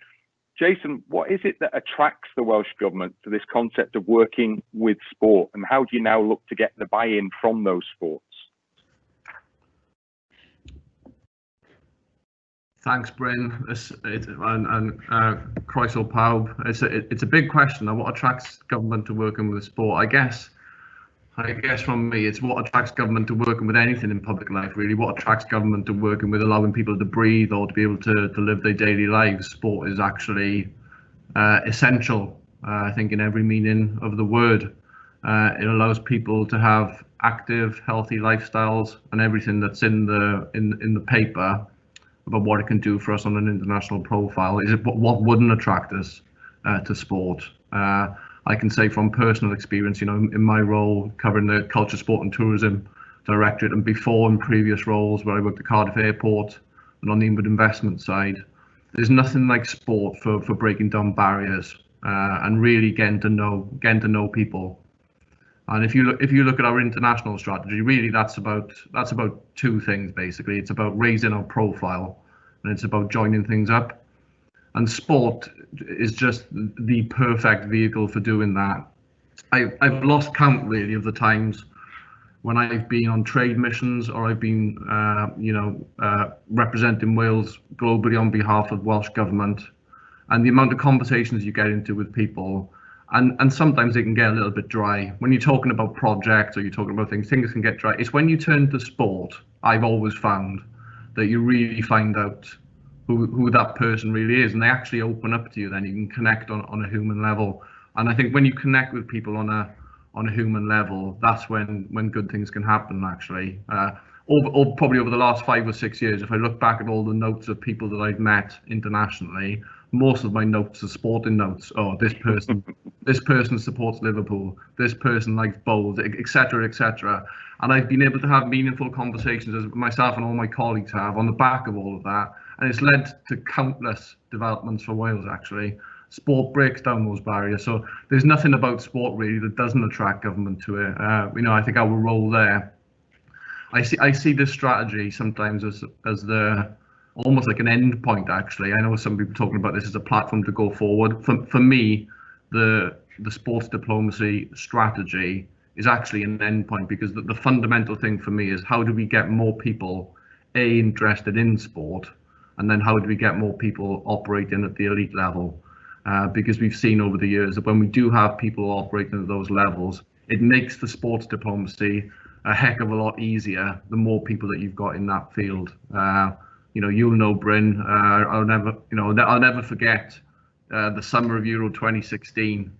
Jason, what is it that attracts the Welsh Government to this concept of working with sport, and how do you now look to get the buy-in from those sports? Thanks, Bryn, and Croeso pawb. It's a big question. What attracts government to working with sport? I guess from me, it's what attracts government to working with anything in public life, really. What attracts government to working with allowing people to breathe or to be able to live their daily lives. Sport is actually essential, I think, in every meaning of the word. It allows people to have active, healthy lifestyles, and everything that's in the paper about what it can do for us on an international profile is what wouldn't attract us to sport. I can say from personal experience, you know, in my role covering the Culture, Sport and Tourism Directorate, and before in previous roles where I worked at Cardiff Airport and on the inward investment side, there's nothing like sport for breaking down barriers and really getting to know people. And if you look at our international strategy, really that's about two things basically. It's about raising our profile, and it's about joining things up. And sport is just the perfect vehicle for doing that. I've lost count really of the times when I've been on trade missions or I've been representing Wales globally on behalf of Welsh Government, and the amount of conversations you get into with people. And sometimes it can get a little bit dry. When you're talking about projects or you're talking about things can get dry. It's when you turn to sport, I've always found, that you really find out who that person really is, and they actually open up to you. Then you can connect on a human level. And I think when you connect with people on a human level, that's when good things can happen, actually. Probably over the last 5 or 6 years, if I look back at all the notes of people that I've met internationally, most of my notes are sporting notes. Oh, this person supports Liverpool, this person likes bowls, etc., etc. And I've been able to have meaningful conversations, as myself and all my colleagues have, on the back of all of that, and it's led to countless developments for Wales, actually. Sport breaks down those barriers, so there's nothing about sport really that doesn't attract government to it. I think our role there, I see this strategy sometimes as the almost like an end point, actually. I know some people talking about this as a platform to go forward. For me, the sports diplomacy strategy is actually an end point, because the fundamental thing for me is how do we get more people interested in sport, and then how do we get more people operating at the elite level? Because we've seen over the years that when we do have people operating at those levels, it makes the sports diplomacy a heck of a lot easier the more people that you've got in that field. You'll know, Bryn, I'll never forget the summer of Euro 2016,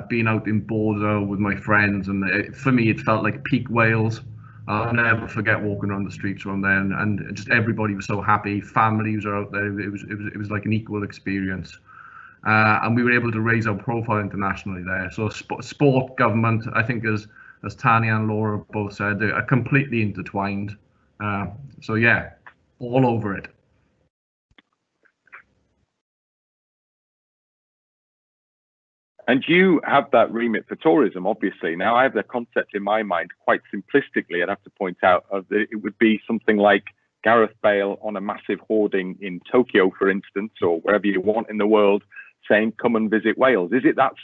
being out in Bordeaux with my friends, and for me it felt like peak Wales. I'll never forget walking around the streets around there, and just everybody was so happy. Families are out there. It was like an equal experience, and we were able to raise our profile internationally there. So sport, government, I think, as Tanni and Laura both said, they are completely intertwined. So yeah, all over it. And you have that remit for tourism, obviously. Now, I have the concept in my mind, quite simplistically, I'd have to point out, that it would be something like Gareth Bale on a massive hoarding in Tokyo, for instance, or wherever you want in the world, saying, come and visit Wales. Is it that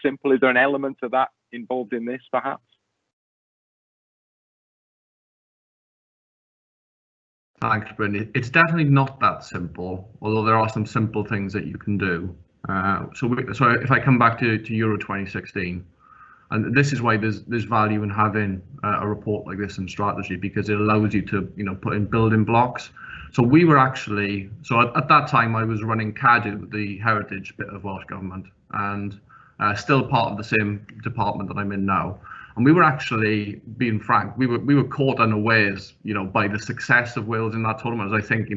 simple? Is there an element of that involved in this, perhaps? Thanks, Bryn. It's definitely not that simple, although there are some simple things that you can do. So if I come back to Euro 2016, and this is why there's value in having a report like this and strategy, because it allows you to put in building blocks. So we were actually, at that time I was running CADU, the heritage bit of Welsh Government, and still part of the same department that I'm in now. And we were actually, being frank, we were caught unawares, by the success of Wales in that tournament. As I think,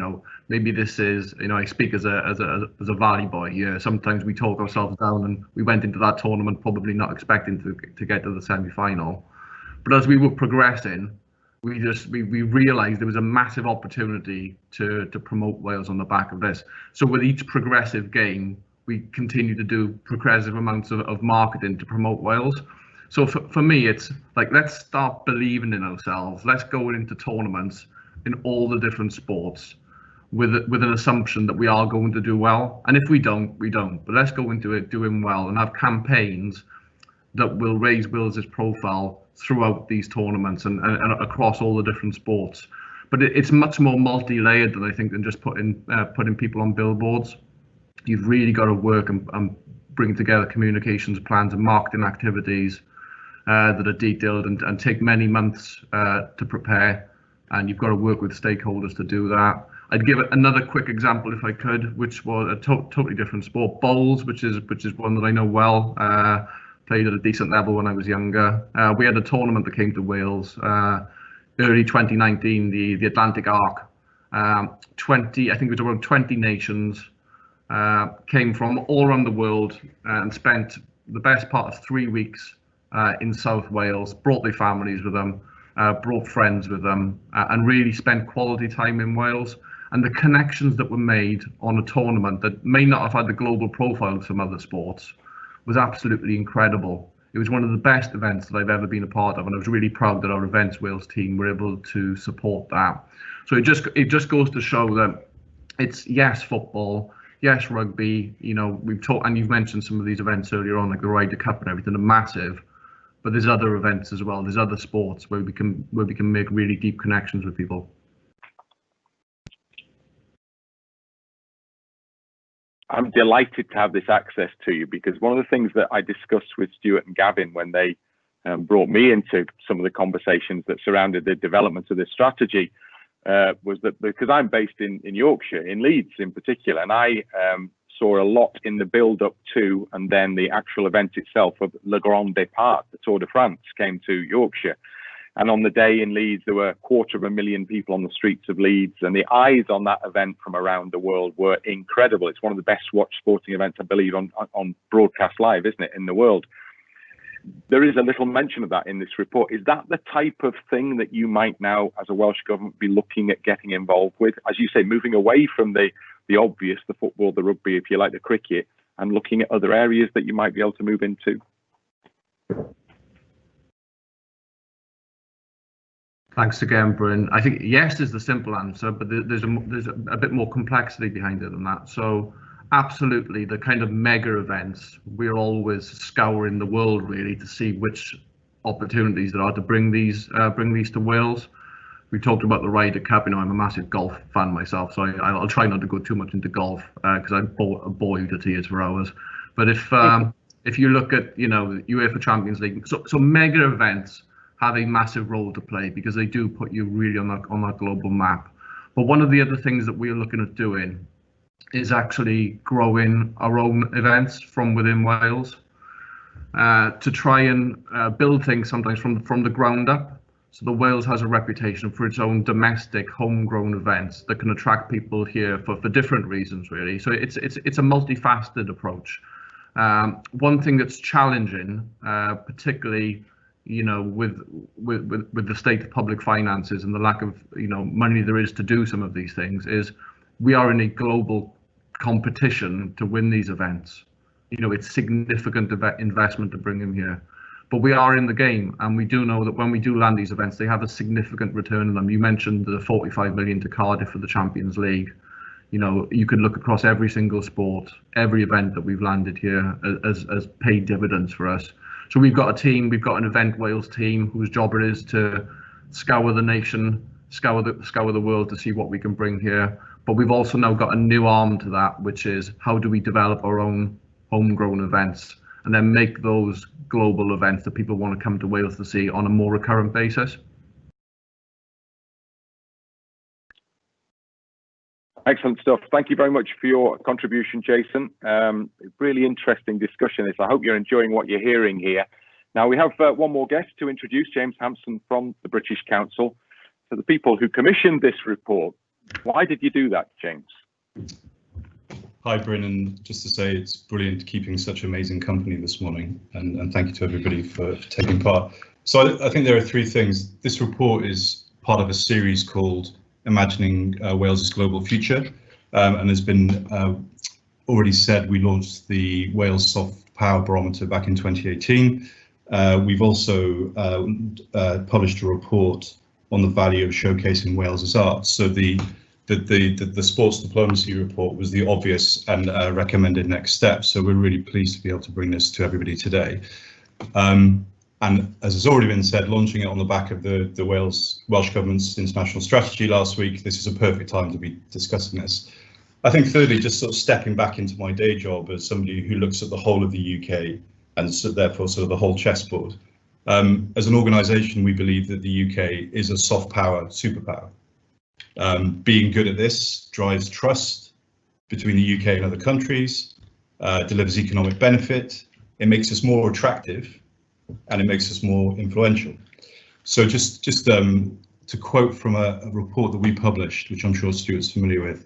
maybe this is, I speak as a Valley boy. Yeah, sometimes we talk ourselves down, and we went into that tournament probably not expecting to get to the semi-final. But as we were progressing, we realised there was a massive opportunity to promote Wales on the back of this. So with each progressive game, we continue to do progressive amounts of marketing to promote Wales. So for me, it's like, let's start believing in ourselves. Let's go into tournaments in all the different sports with an assumption that we are going to do well. And if we don't, we don't. But let's go into it doing well and have campaigns that will raise Wales's profile throughout these tournaments and across all the different sports. But it's much more multi-layered than I think than just putting people on billboards. You've really got to work and bring together communications plans and marketing activities that are detailed and take many months to prepare, and you've got to work with stakeholders to do that. I'd give another quick example if I could, which was a totally different sport, bowls, which is one that I know well. Played at a decent level when I was younger. We had a tournament that came to Wales early 2019, the Atlantic Arc. I think it was around 20 nations came from all around the world and spent the best part of 3 weeks in South Wales, brought their families with them, brought friends with them, and really spent quality time in Wales. And the connections that were made on a tournament that may not have had the global profile of some other sports was absolutely incredible. It was one of the best events that I've ever been a part of, and I was really proud that our Events Wales team were able to support that. So it just goes to show that it's, yes, football, yes, rugby, we've talked, and you've mentioned some of these events earlier on, like the Ryder Cup and everything, are massive, but there's other events as well. There's other sports where we can make really deep connections with people. I'm delighted to have this access to you, because one of the things that I discussed with Stuart and Gavin when they brought me into some of the conversations that surrounded the development of this strategy was that, because I'm based in Yorkshire, in Leeds in particular, and I saw a lot in the build up to and then the actual event itself of Le Grand Départ, the Tour de France, came to Yorkshire. And on the day in Leeds, there were 250,000 people on the streets of Leeds, and the eyes on that event from around the world were incredible. It's one of the best watched sporting events, I believe, on broadcast live, isn't it, in the world? There is a little mention of that in this report. Is that the type of thing that you might now, as a Welsh government, be looking at getting involved with? As you say, moving away from the obvious, the football, the rugby, if you like, the cricket, and looking at other areas that you might be able to move into? Thanks again, Bryn. I think yes is the simple answer, but there's a bit more complexity behind it than that. So absolutely, the kind of mega events, we're always scouring the world really to see which opportunities there are to bring these to Wales. we talked about the Ryder Cup. I'm a massive golf fan myself, so I'll try not to go too much into golf because I bore you to tears for hours. But if you look at UEFA Champions League, so mega events have a massive role to play because they do put you really on that global map. But one of the other things that we're looking at doing is actually growing our own events from within Wales to try and build things sometimes from the ground up. So the Wales has a reputation for its own domestic homegrown events that can attract people here for different reasons, really. So it's a multifaceted approach. One thing that's challenging, particularly with the state of public finances and the lack of money there is to do some of these things, is we are in a global competition to win these events. It's significant investment to bring them here. But we are in the game, and we do know that when we do land these events, they have a significant return on them. You mentioned the 45 million to Cardiff for the Champions League. You could look across every single sport, every event that we've landed here as paid dividends for us. So we've got a team, we've got an Event Wales team whose job it is to scour the nation, scour the world to see what we can bring here. But we've also now got a new arm to that, which is how do we develop our own homegrown events and then make those global events that people want to come to Wales to see on a more recurrent basis. Excellent stuff. Thank you very much for your contribution, Jason. Really interesting discussion. I hope you're enjoying what you're hearing here. Now we have one more guest to introduce, James Hansen from the British Council. So the people who commissioned this report, why did you do that, James? Hi, Bryn, and just to say it's brilliant keeping such amazing company this morning, and thank you to everybody for taking part. So I think there are three things. This report is part of a series called Imagining Wales's Global Future, and there's been already said we launched the Wales Soft Power Barometer back in 2018. We've also published a report on the value of showcasing Wales's arts. So the sports diplomacy report was the obvious and recommended next step. So we're really pleased to be able to bring this to everybody today. And as has already been said, launching it on the back of the Welsh Government's international strategy last week, this is a perfect time to be discussing this. I think thirdly, just sort of stepping back into my day job as somebody who looks at the whole of the UK and so therefore sort of the whole chessboard. As an organisation, we believe that the UK is a soft power superpower. Being good at this drives trust between the UK and other countries, delivers economic benefit, it makes us more attractive, and it makes us more influential. So just to quote from a report that we published, which I'm sure Stuart's familiar with,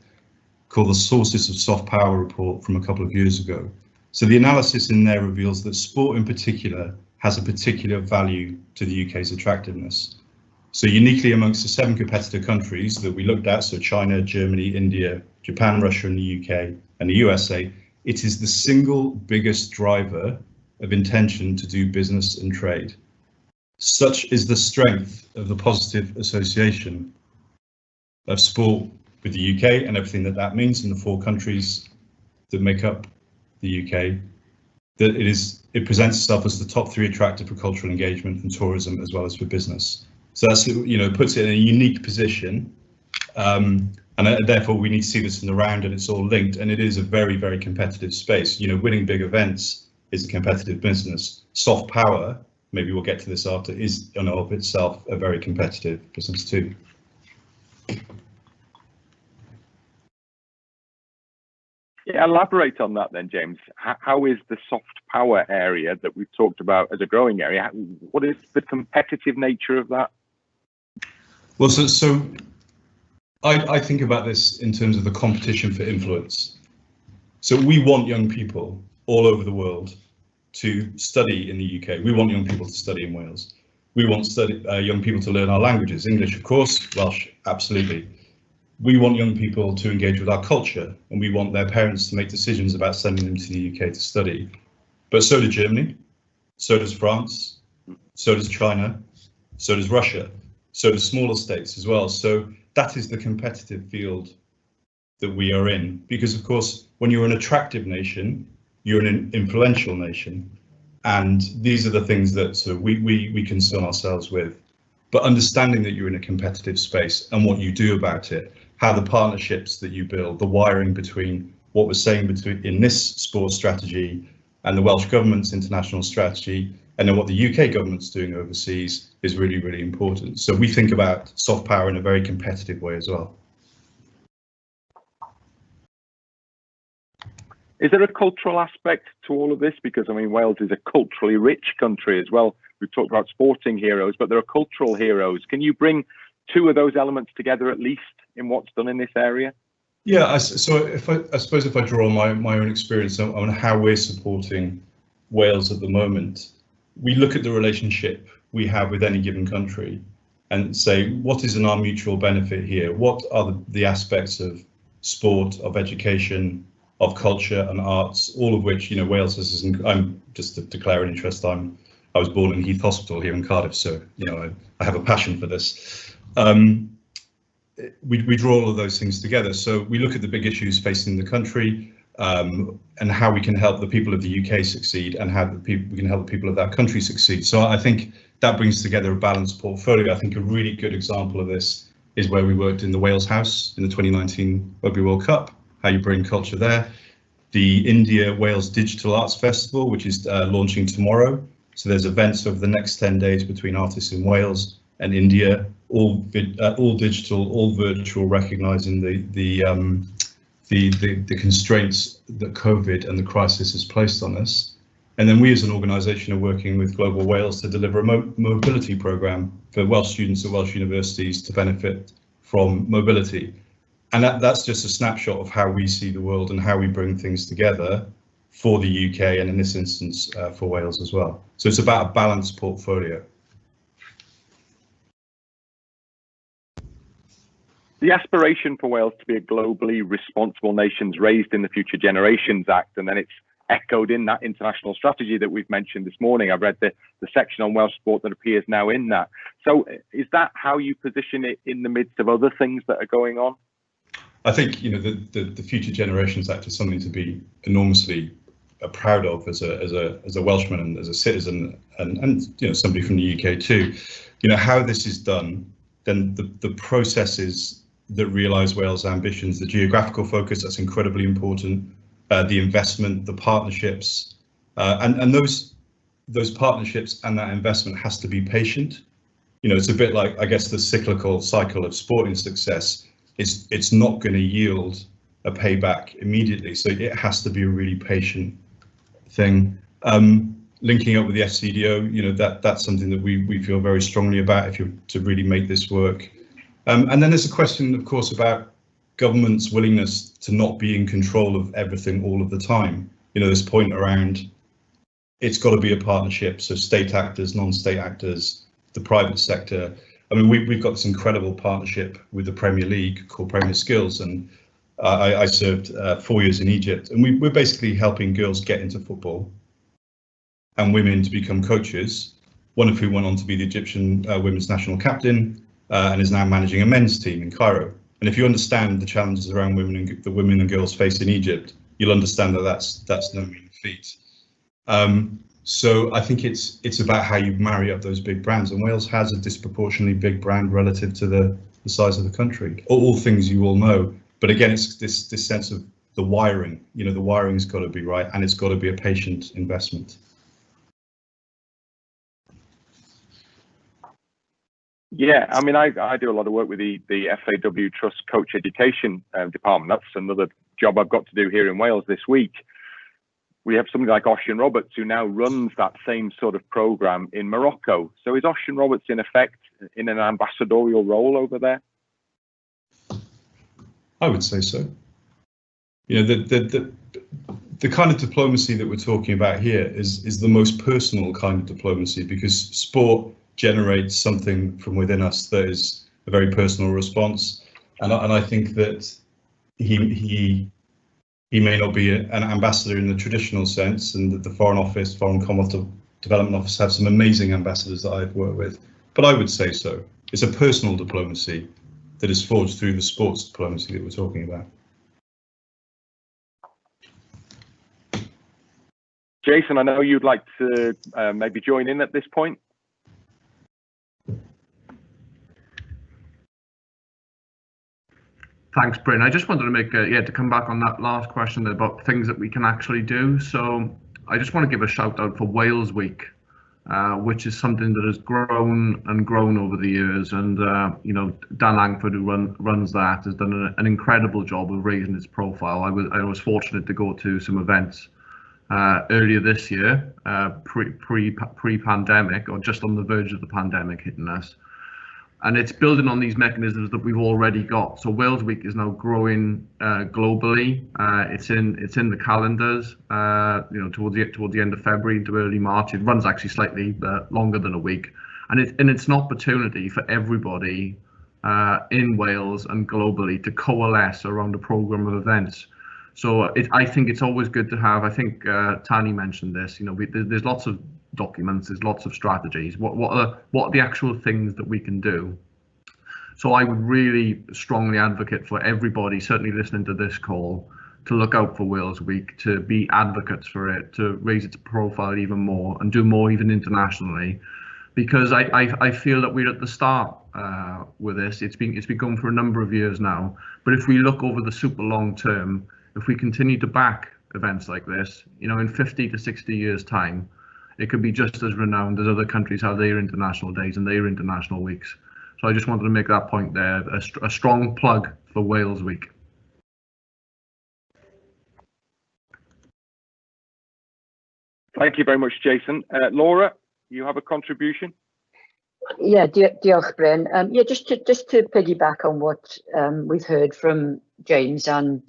called the Sources of Soft Power report from a couple of years ago. So the analysis in there reveals that sport in particular has a particular value to the UK's attractiveness. So uniquely amongst the 7 competitor countries that we looked at, so China, Germany, India, Japan, Russia, and the UK, and the USA, it is the single biggest driver of intention to do business and trade. Such is the strength of the positive association of sport with the UK and everything that means in the 4 countries that make up the UK, that it presents itself as the top 3 attractive for cultural engagement and tourism as well as for business. So that's, puts it in a unique position, and therefore we need to see this in the round, and it's all linked, and it is a very, very competitive space. Winning big events is a competitive business. Soft power, maybe we'll get to this after, is in and of itself a very competitive business too. Yeah, elaborate on that then, James. How is the soft power area that we've talked about as a growing area, what is the competitive nature of that? Well, so I think about this in terms of the competition for influence. So we want young people all over the world to study in the UK. We want young people to study in Wales. We want young people to learn our languages, English, of course, Welsh, absolutely. We want young people to engage with our culture, and we want their parents to make decisions about sending them to the UK to study. But so does Germany, so does France, so does China, so does Russia, so does smaller states as well. So that is the competitive field that we are in, because of course, when you're an attractive nation, you're an influential nation. And these are the things that we concern ourselves with. but understanding that you're in a competitive space and what you do about it, how the partnerships that you build, the wiring between what we're saying between in this sports strategy and the Welsh government's international strategy, and then what the UK government's doing overseas is really, really important. So we think about soft power in a very competitive way as well. Is there a cultural aspect to all of this? Because I mean, Wales is a culturally rich country as well. We've talked about sporting heroes, but there are cultural heroes. Can you bring two of those elements together at least in what's done in this area? Yeah, I suppose if I draw on my own experience on how we're supporting Wales at the moment, we look at the relationship we have with any given country and say, what is in our mutual benefit here? What are the aspects of sport, of education, of culture and arts, all of which, you know, Wales has. I'm just to declare an interest. I was born in Heath Hospital here in Cardiff, so you know I have a passion for this. We draw all of those things together. So we look at the big issues facing the country and how we can help the people of the UK succeed and how we can help the people of that country succeed. So I think that brings together a balanced portfolio. I think a really good example of this is where we worked in the Wales House in the 2019 Rugby World Cup, how you bring culture there. The India-Wales Digital Arts Festival, which is launching tomorrow. So there's events over the next 10 days between artists in Wales and India, all digital, all virtual, recognising the constraints that COVID and the crisis has placed on us. And then we as an organisation are working with Global Wales to deliver a mobility programme for Welsh students at Welsh universities to benefit from mobility. And that's just a snapshot of how we see the world and how we bring things together for the UK and in this instance for Wales as well. So it's about a balanced portfolio. The aspiration for Wales to be a globally responsible nation's raised in the Future Generations Act, and then it's echoed in that international strategy that we've mentioned this morning. I've read the section on Welsh sport that appears now in that. So is that how you position it in the midst of other things that are going on? I think, you know, the Future Generations Act is something to be enormously proud of as a Welshman and as a citizen, and you know, somebody from the UK too. You know, how this is done, then the processes that realise Wales' ambitions, the geographical focus, that's incredibly important. The investment, the partnerships, and those partnerships and that investment has to be patient. You know, it's a bit like, I guess, the cyclical cycle of sporting success. It's not going to yield a payback immediately, so it has to be a really patient thing. Linking up with the FCDO, you know, that's something that we feel very strongly about if you're to really make this work. And then there's a question, of course, about government's willingness to not be in control of everything all of the time. You know, this point around it's got to be a partnership, so state actors, non-state actors, the private sector. I mean, we've got this incredible partnership with the Premier League called Premier Skills, and I served 4 years in Egypt, and we're basically helping girls get into football and women to become coaches, one of whom went on to be the Egyptian women's national captain and is now managing a men's team in Cairo. And if you understand the challenges around the women and girls face in Egypt, you'll understand that that's no mean feat. So I think it's about how you marry up those big brands, and Wales has a disproportionately big brand relative to the size of the country. All things you all know, but again, it's this sense of the wiring. You know, the wiring's got to be right, and it's got to be a patient investment. Yeah, I mean, I do a lot of work with the FAW Trust Coach Education Department. That's another job I've got to do here in Wales this week. We have somebody like Ocean Roberts who now runs that same sort of program in Morocco. So is Ocean Roberts in effect in an ambassadorial role over there? I would say so. You know, the kind of diplomacy that we're talking about here is the most personal kind of diplomacy, because sport generates something from within us that is a very personal response. And I think that he may not be an ambassador in the traditional sense, and that the Foreign Office, Foreign Commonwealth Development Office have some amazing ambassadors that I've worked with. But I would say so. It's a personal diplomacy that is forged through the sports diplomacy that we're talking about. Jason, I know you'd like to maybe join in at this point. Thanks, Bryn. I just wanted to make to come back on that last question about things that we can actually do. So I just want to give a shout out for Wales Week, which is something that has grown and grown over the years. And Dan Langford, who runs that, has done an incredible job of raising its profile. I was fortunate to go to some events earlier this year, pre-pandemic, or just on the verge of the pandemic hitting us. And it's building on these mechanisms that we've already got. So Wales Week is now growing globally. It's in the calendars. Towards the end of February into early March. It runs actually slightly longer than a week, and it's an opportunity for everybody in Wales and globally to coalesce around a program of events. So I think it's always good to have. I think Tanni mentioned this. There's lots of documents, there's lots of strategies. What are the actual things that we can do? So I would really strongly advocate for everybody, certainly listening to this call, to look out for Wales Week, to be advocates for it, to raise its profile even more and do more even internationally, because I feel that we're at the start with this. It's been going for a number of years now, but if we look over the super long term, if we continue to back events like this, in 50 to 60 years time, it could be just as renowned as other countries have their international days and their international weeks. So I just wanted to make that point there, a strong plug for Wales Week. Thank you very much, Jason. Laura, you have a contribution? Yeah, diolch, Bryn. Just to piggyback on what we've heard from James and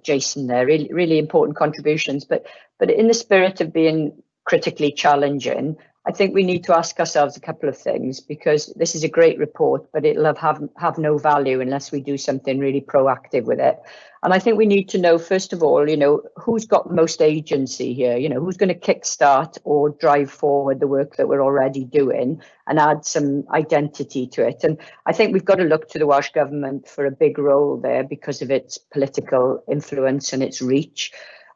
Jason there, really important contributions. But in the spirit of being critically challenging, I think we need to ask ourselves a couple of things, because this is a great report, but it'll have no value unless we do something really proactive with it. And I think we need to know, first of all, who's got most agency here, who's going to kickstart or drive forward the work that we're already doing and add some identity to it. And I think we've got to look to the Welsh Government for a big role there because of its political influence and its reach.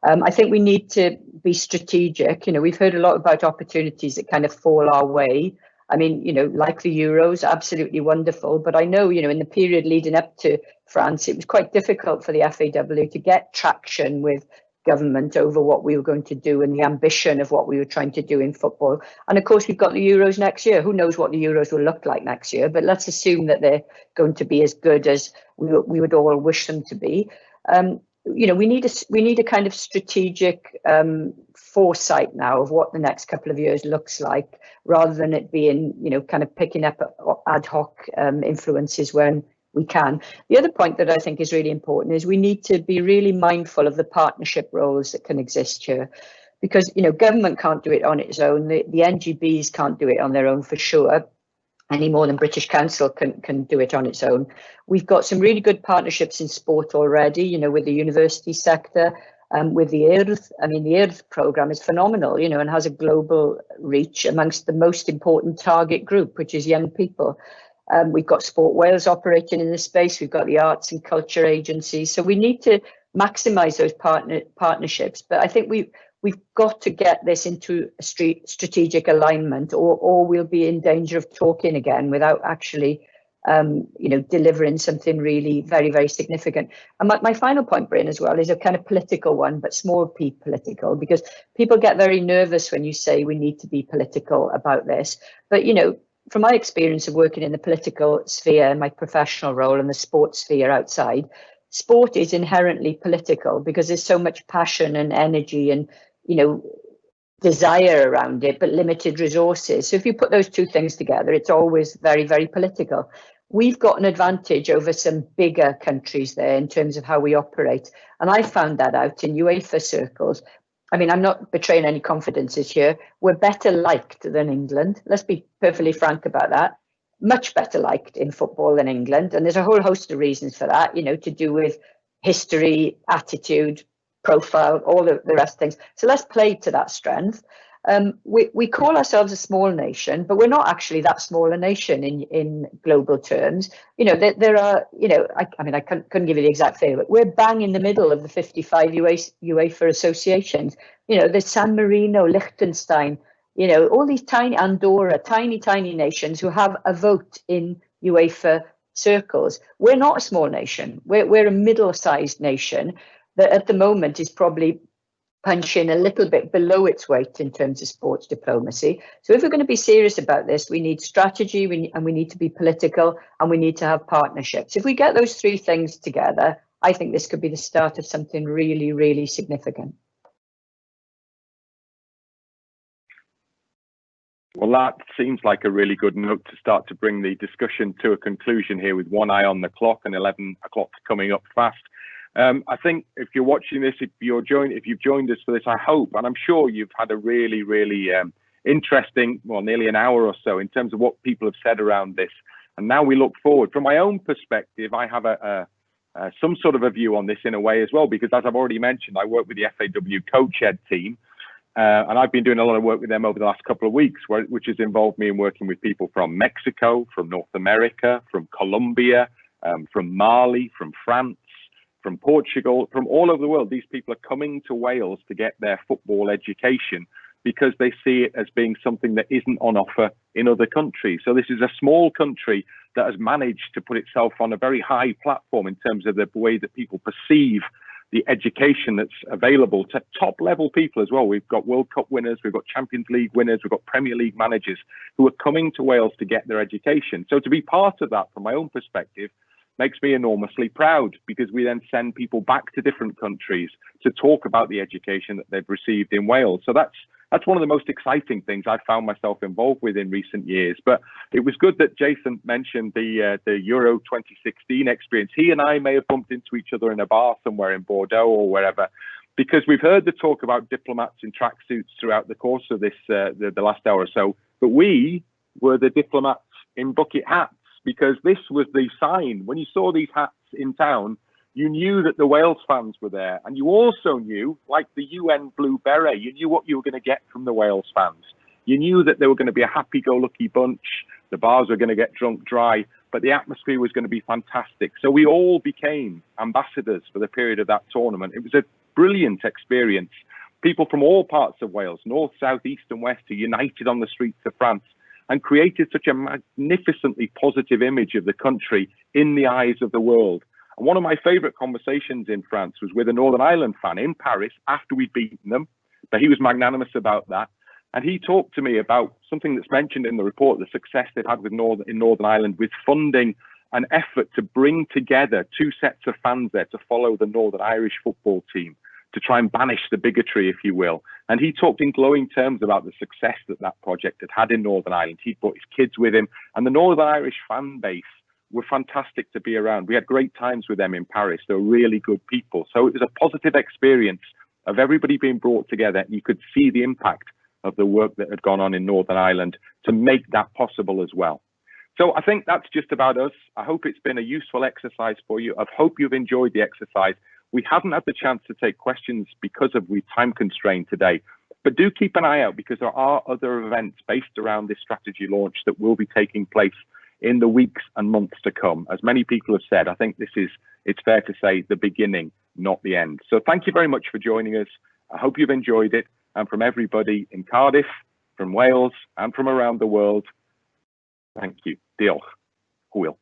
I think we need to be strategic. We've heard a lot about opportunities that kind of fall our way. I mean, like the Euros, absolutely wonderful. But I know, in the period leading up to France, it was quite difficult for the FAW to get traction with government over what we were going to do and the ambition of what we were trying to do in football. And of course, we've got the Euros next year. Who knows what the Euros will look like next year? But let's assume that they're going to be as good as we would all wish them to be. We need a kind of strategic foresight now of what the next couple of years looks like, rather than it being, kind of picking up ad hoc influences when we can. The other point that I think is really important is we need to be really mindful of the partnership roles that can exist here, because, government can't do it on its own. The NGBs can't do it on their own for sure, any more than British Council can do it on its own. We've got some really good partnerships in sport already, with the university sector, with the Earth. I mean, the Earth programme is phenomenal, and has a global reach amongst the most important target group, which is young people. We've got Sport Wales operating in this space. We've got the arts and culture agencies. So we need to maximise those partnerships. But I think we've got to get this into a strategic alignment, or we'll be in danger of talking again without actually, delivering something really very, very significant. And my final point, Bryn, as well, is a kind of political one, but small p political, because people get very nervous when you say we need to be political about this. But, from my experience of working in the political sphere and my professional role in the sports sphere outside, sport is inherently political because there's so much passion and energy and desire around it, but limited resources. So if you put those two things together, it's always very, very political. We've got an advantage over some bigger countries there in terms of how we operate. And I found that out in UEFA circles. I mean, I'm not betraying any confidences here. We're better liked than England. Let's be perfectly frank about that. Much better liked in football than England. And there's a whole host of reasons for that, to do with history, attitude, profile, all the rest of things. So let's play to that strength. We call ourselves a small nation, but we're not actually that small a nation in global terms. There are, I couldn't give you the exact figure, but we're bang in the middle of the 55 UEFA associations. There's San Marino, Liechtenstein, all these tiny, Andorra, tiny nations who have a vote in UEFA circles. We're not a small nation. We're a middle-sized nation that at the moment is probably punching a little bit below its weight in terms of sports diplomacy. So if we're going to be serious about this, we need strategy, and we need to be political, and we need to have partnerships. If we get those three things together, I think this could be the start of something really, really significant. Well, that seems like a really good note to start to bring the discussion to a conclusion here, with one eye on the clock and 11 o'clock coming up fast. I think if you're watching this, if you've joined us for this, I hope, and I'm sure you've had a really, really interesting, well, nearly an hour or so in terms of what people have said around this. And now we look forward. From my own perspective, I have some sort of a view on this in a way as well, because as I've already mentioned, I work with the FAW coach ed team. And I've been doing a lot of work with them over the last couple of weeks, which has involved me in working with people from Mexico, from North America, from Colombia, from Mali, from France, from Portugal, from all over the world. These people are coming to Wales to get their football education because they see it as being something that isn't on offer in other countries. So this is a small country that has managed to put itself on a very high platform in terms of the way that people perceive the education that's available to top level people as well. We've got World Cup winners, we've got Champions League winners, we've got Premier League managers who are coming to Wales to get their education. So to be part of that, from my own perspective, makes me enormously proud, because we then send people back to different countries to talk about the education that they've received in Wales. So that's one of the most exciting things I've found myself involved with in recent years. But it was good that Jason mentioned the Euro 2016 experience. He and I may have bumped into each other in a bar somewhere in Bordeaux or wherever, because we've heard the talk about diplomats in tracksuits throughout the course of this the last hour or so. But we were the diplomats in bucket hats, because this was the sign. When you saw these hats in town, you knew that the Wales fans were there. And you also knew, like the UN Blue Beret, you knew what you were going to get from the Wales fans. You knew that they were going to be a happy-go-lucky bunch. The bars were going to get drunk dry, but the atmosphere was going to be fantastic. So we all became ambassadors for the period of that tournament. It was a brilliant experience. People from all parts of Wales, north, south, east and west, are united on the streets of France and created such a magnificently positive image of the country in the eyes of the world. And one of my favourite conversations in France was with a Northern Ireland fan in Paris after we'd beaten them, but he was magnanimous about that. And he talked to me about something that's mentioned in the report, the success they've had with in Northern Ireland with funding an effort to bring together two sets of fans there to follow the Northern Irish football team, to try and banish the bigotry, if you will. And he talked in glowing terms about the success that that project had in Northern Ireland. He brought his kids with him, and the Northern Irish fan base were fantastic to be around. We had great times with them in Paris. They were really good people. So it was a positive experience of everybody being brought together. You could see the impact of the work that had gone on in Northern Ireland to make that possible as well. So I think that's just about us. I hope it's been a useful exercise for you. I hope you've enjoyed the exercise. We haven't had the chance to take questions because of we time constraint today, but do keep an eye out, because there are other events based around this strategy launch that will be taking place in the weeks and months to come. As many people have said, I think it's fair to say, the beginning, not the end. So thank you very much for joining us. I hope you've enjoyed it. And from everybody in Cardiff, from Wales and from around the world, thank you. Diolch. Hwyl.